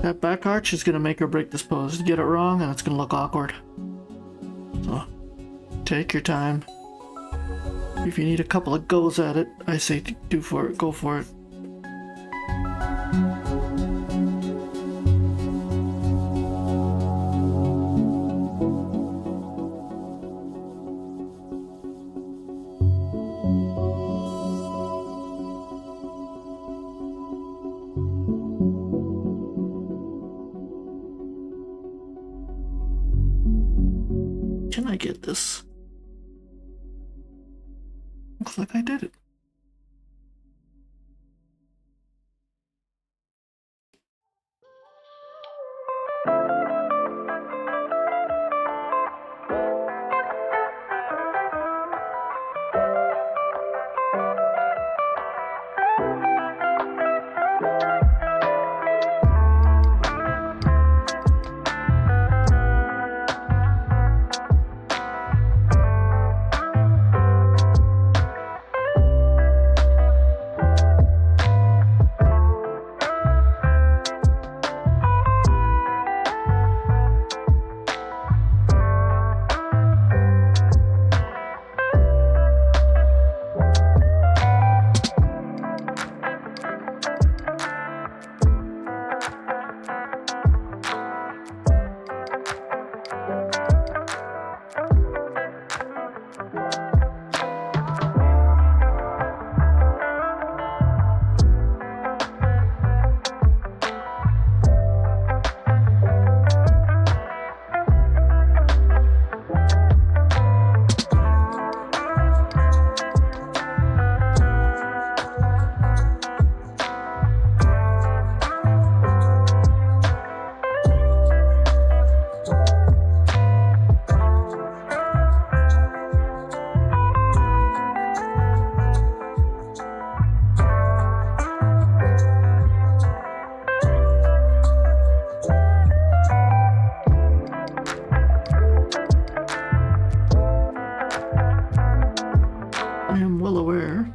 That back arch is going to make or break this pose. Get it wrong and it's going to look awkward. So, take your time. If you need a couple of goes at it, I say go for it. Can I get this? Looks like I did it.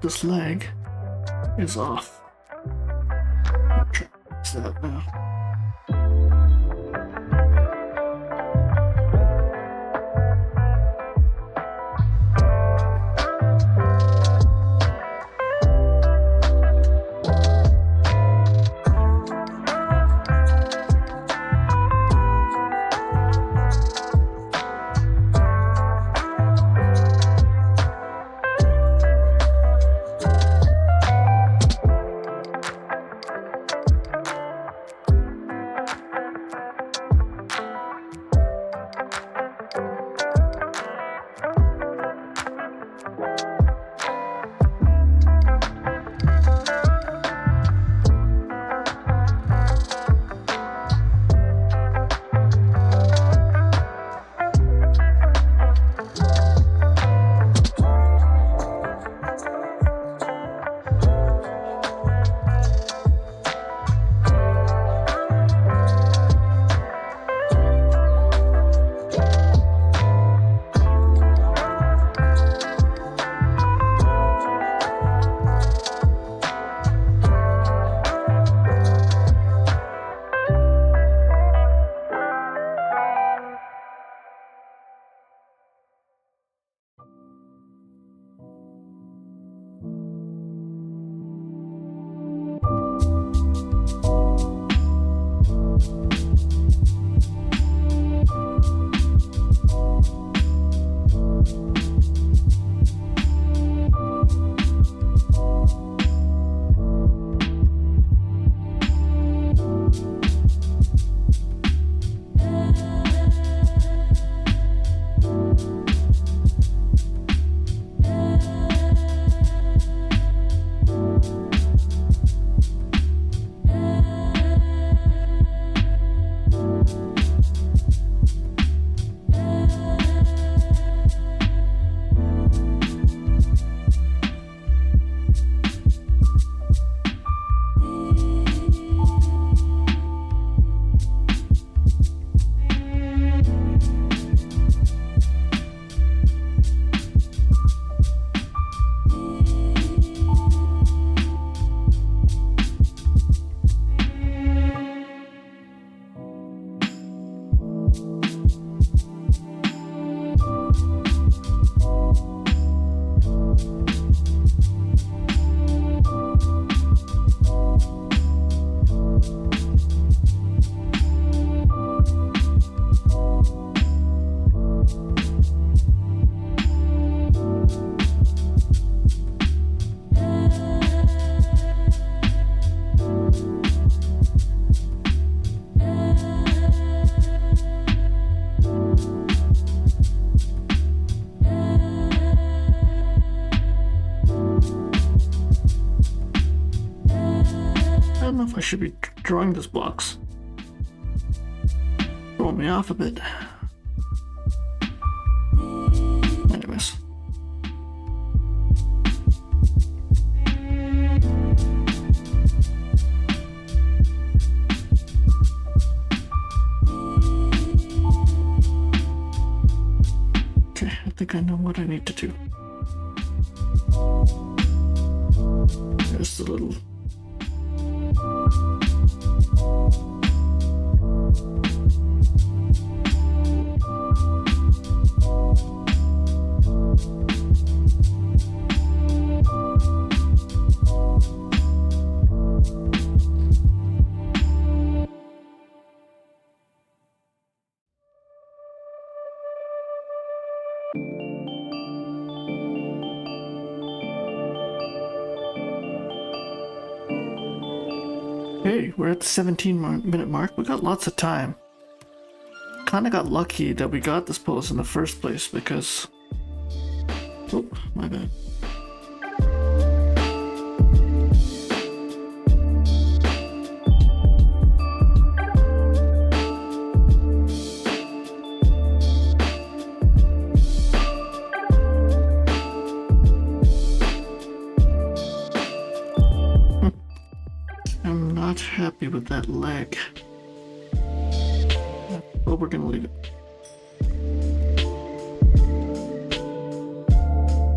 This leg is off. I'll try to fix that now. don't know if I should be drawing this box. Throwing me off a bit. Anyways. Okay, I think I know what I need to do. There's the little Hey, we're at the 17-minute mark. We got lots of time. Kinda got lucky that we got this pose in the first place because... Oh, my bad. I'm not happy with that leg. But we're gonna leave it.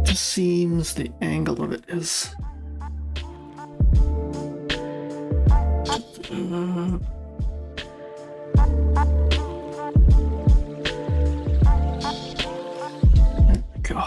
Just seems the angle of it is... There we go.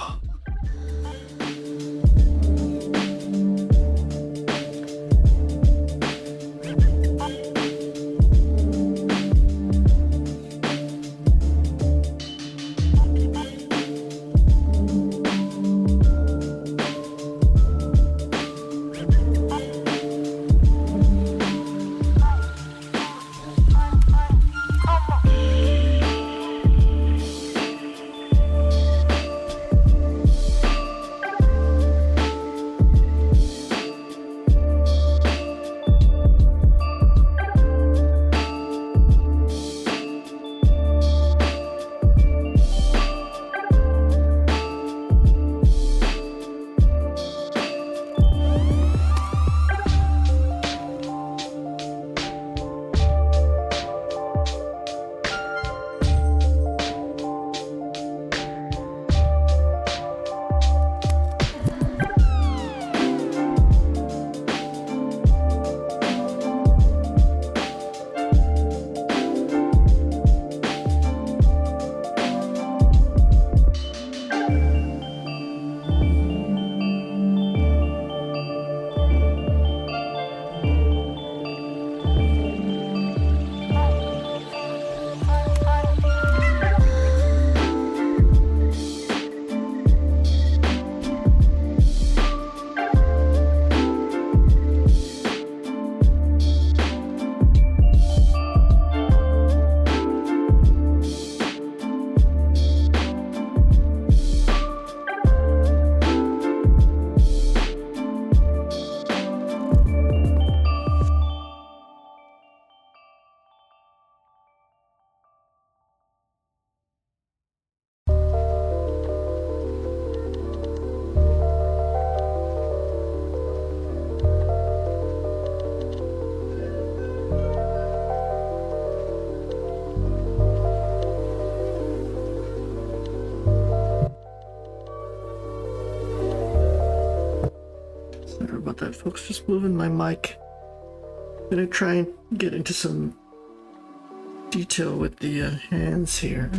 Sorry about that, folks. Just moving my mic. Gonna try and get into some detail with the hands here.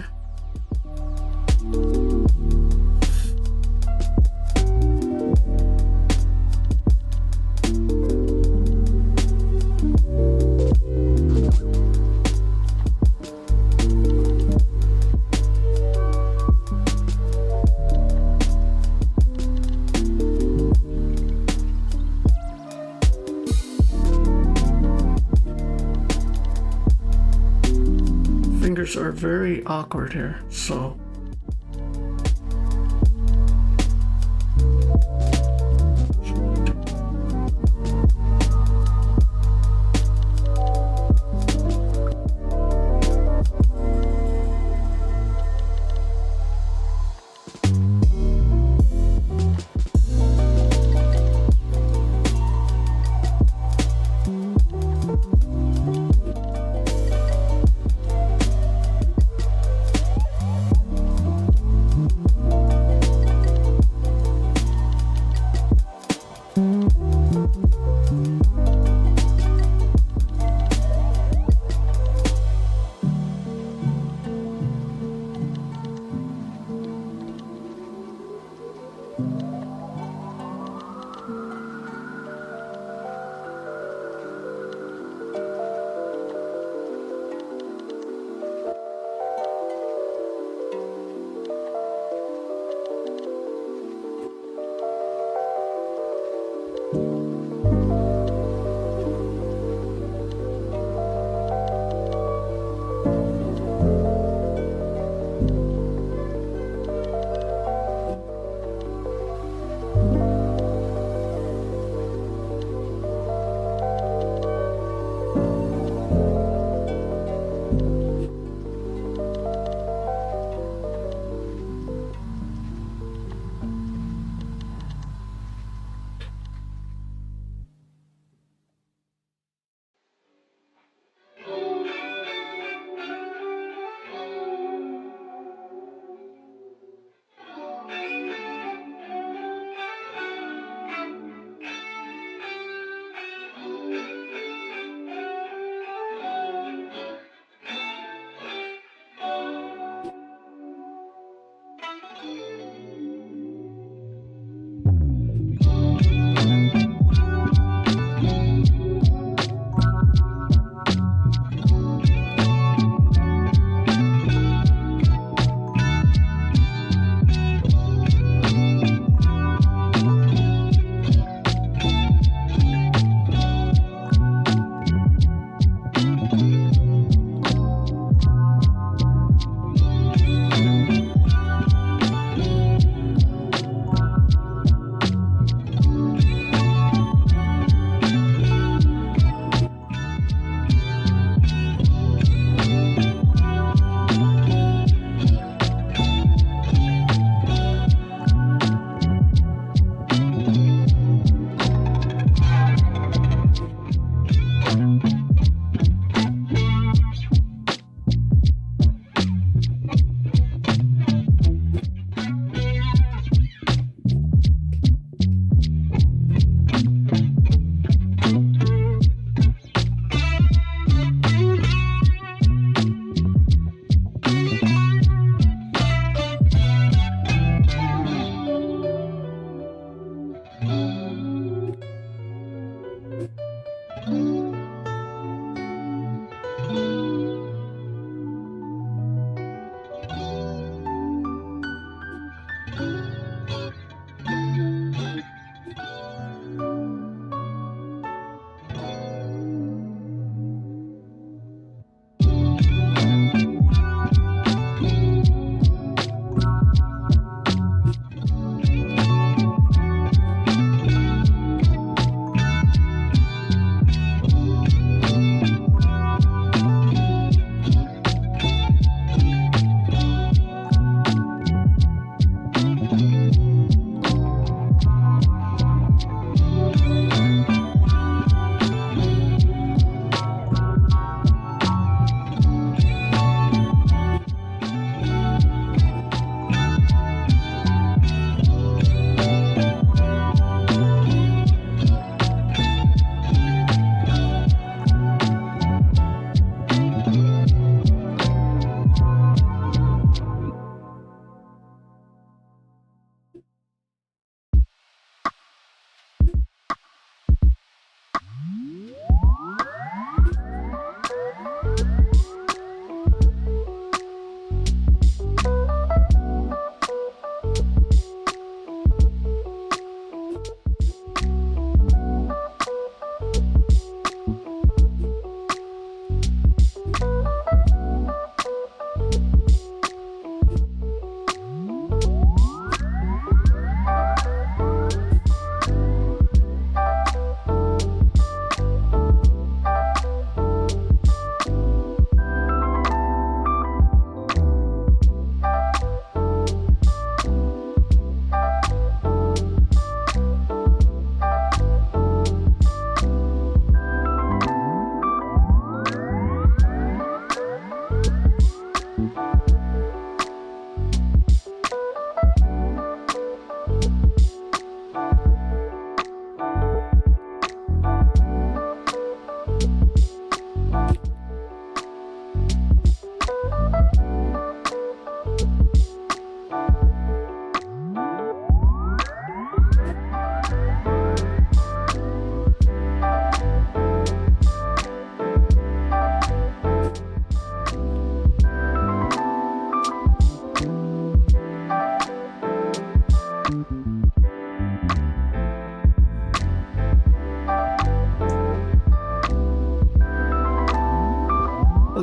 Fingers are very awkward here, so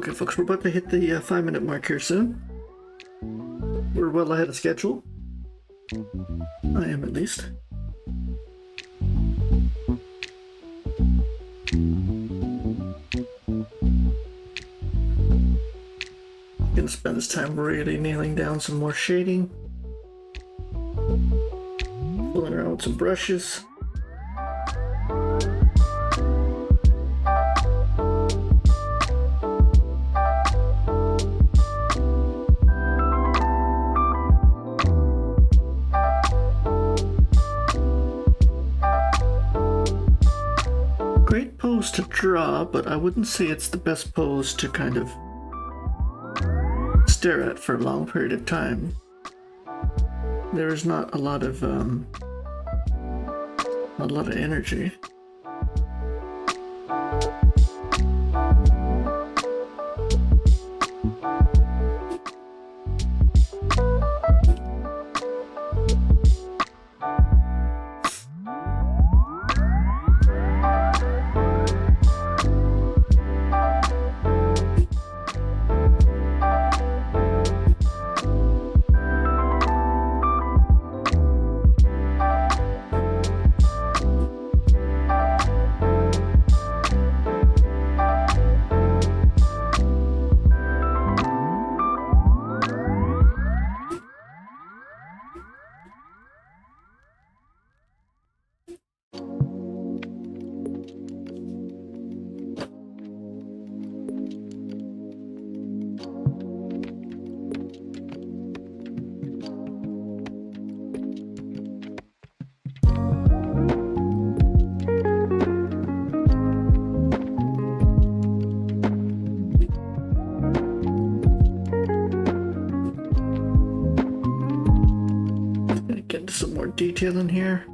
Okay, folks, we're about to hit the 5-minute mark here soon. We're well ahead of schedule. I am, at least. Gonna spend this time really nailing down some more shading. Fooling around with some brushes. Great pose to draw, but I wouldn't say it's the best pose to kind of stare at for a long period of time. There is not a lot of energy. Get into some more detail in here.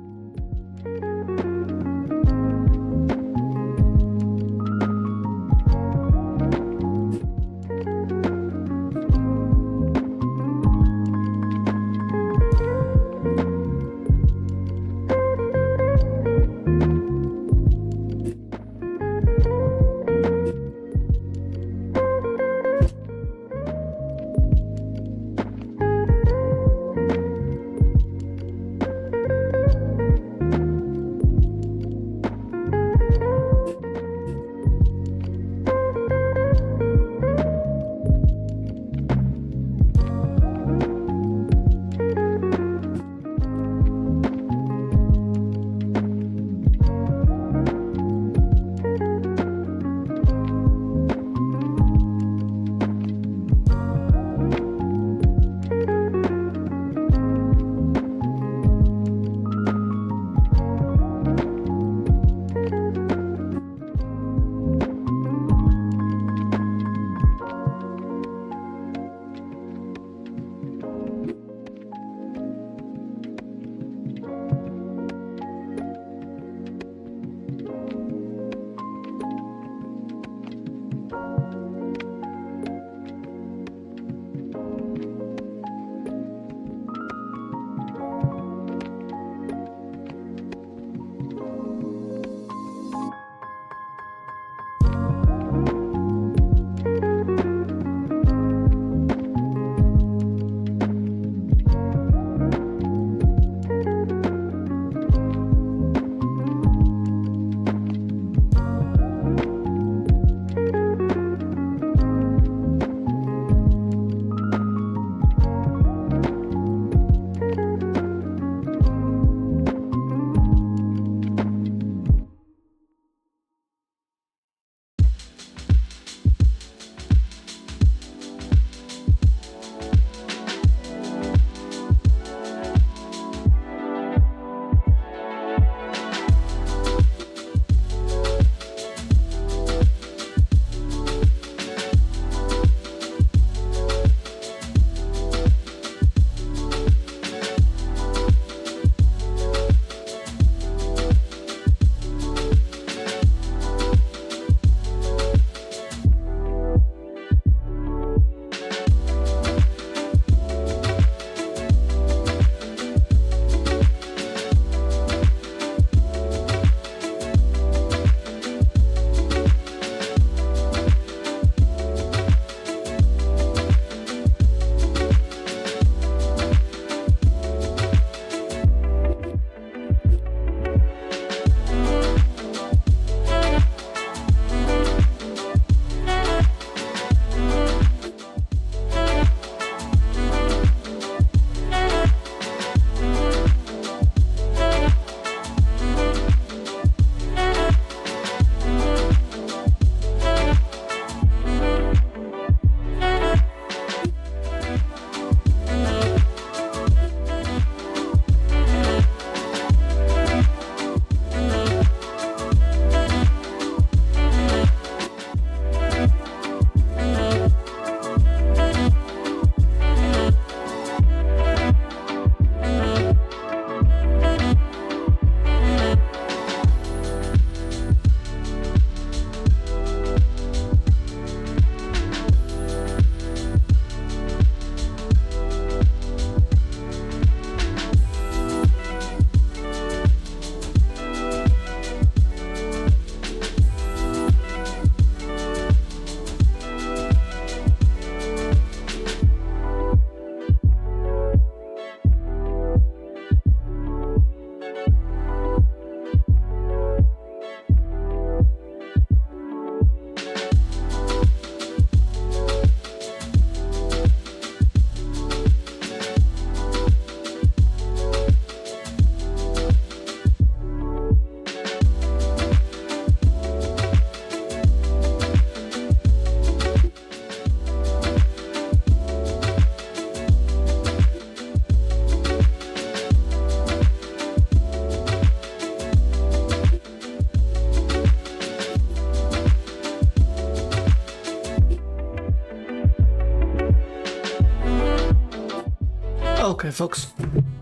Alright folks,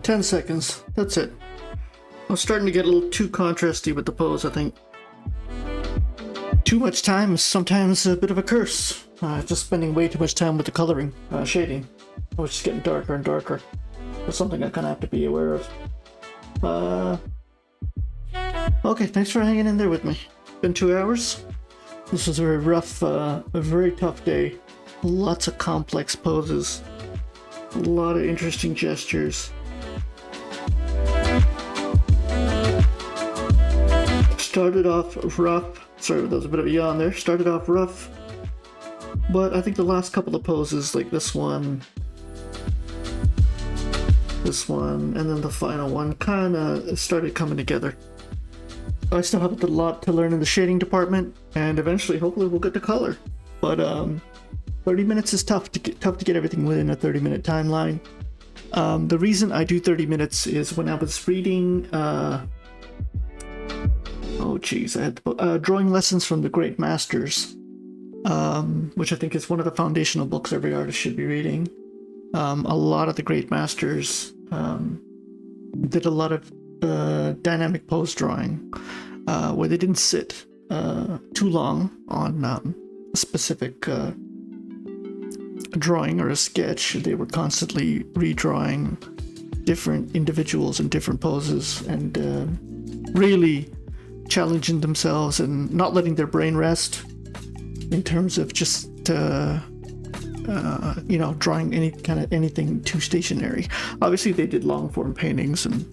10 seconds, that's it. I'm starting to get a little too contrasty with the pose, I think. Too much time is sometimes a bit of a curse. Just spending way too much time with the coloring, shading, which is getting darker and darker. That's something I kind of have to be aware of. Okay, thanks for hanging in there with me. Been 2 hours. This was a very rough, a very tough day. Lots of complex poses. A lot of interesting gestures. Started off rough. Sorry, that was a bit of a yawn there. Started off rough. But I think the last couple of poses, like this one, and then the final one, kind of started coming together. I still have a lot to learn in the shading department, and eventually, hopefully, we'll get to color. But 30 minutes is tough to get everything within a 30-minute timeline. The reason I do 30 minutes is when I was reading, I had drawing lessons from the great masters, which I think is one of the foundational books every artist should be reading. A lot of the great masters did a lot of dynamic pose drawing, where they didn't sit too long on a specific drawing or a sketch. They were constantly redrawing different individuals in different poses and really challenging themselves and not letting their brain rest in terms of just drawing anything too stationary. Obviously they did long form paintings and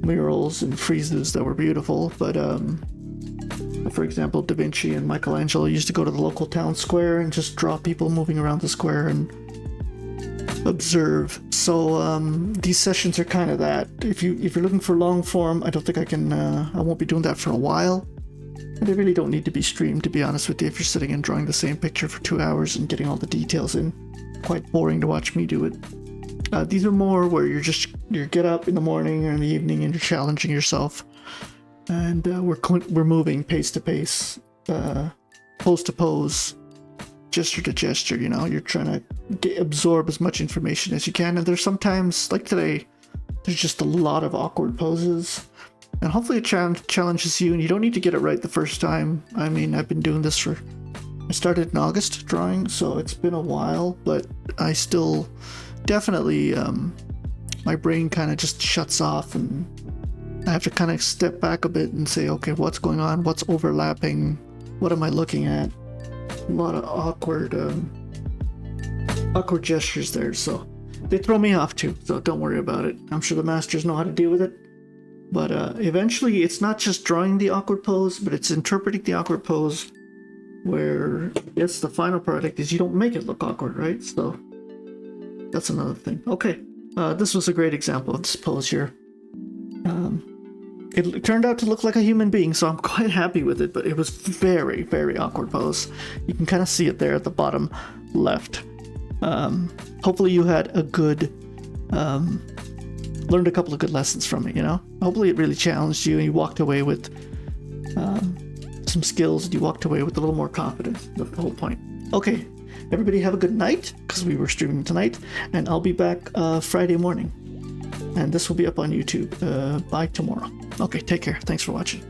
murals and friezes that were beautiful, but for example, Da Vinci and Michelangelo used to go to the local town square and just draw people moving around the square and observe. So these sessions are kind of that. If you're looking for long form, I don't think I won't be doing that for a while. And they really don't need to be streamed, to be honest with you. If you're sitting and drawing the same picture for 2 hours and getting all the details in, quite boring to watch me do it. These are more where you get up in the morning or in the evening and you're challenging yourself. And we're moving pace to pace, pose to pose, gesture to gesture. You're trying to absorb as much information as you can. And there's sometimes, like today, there's just a lot of awkward poses. And hopefully it challenges you, and you don't need to get it right the first time. I mean, I've been doing this I started in August drawing, so it's been a while, but I still definitely, my brain kind of just shuts off, and I have to kind of step back a bit and say, okay, what's going on? What's overlapping? What am I looking at? A lot of awkward gestures there, so they throw me off too, so don't worry about it. I'm sure the masters know how to deal with it. But eventually, it's not just drawing the awkward pose, but it's interpreting the awkward pose, where, yes, the final product is you don't make it look awkward, right? So that's another thing. Okay, this was a great example of this pose here. It turned out to look like a human being, so I'm quite happy with it, but it was very, very awkward pose. You can kind of see it there at the bottom left. Hopefully you had a good... learned a couple of good lessons from it, Hopefully it really challenged you and you walked away with some skills and you walked away with a little more confidence. That's the whole point. Okay, everybody have a good night, because we were streaming tonight, and I'll be back Friday morning. And this will be up on YouTube by tomorrow. Okay, take care. Thanks for watching.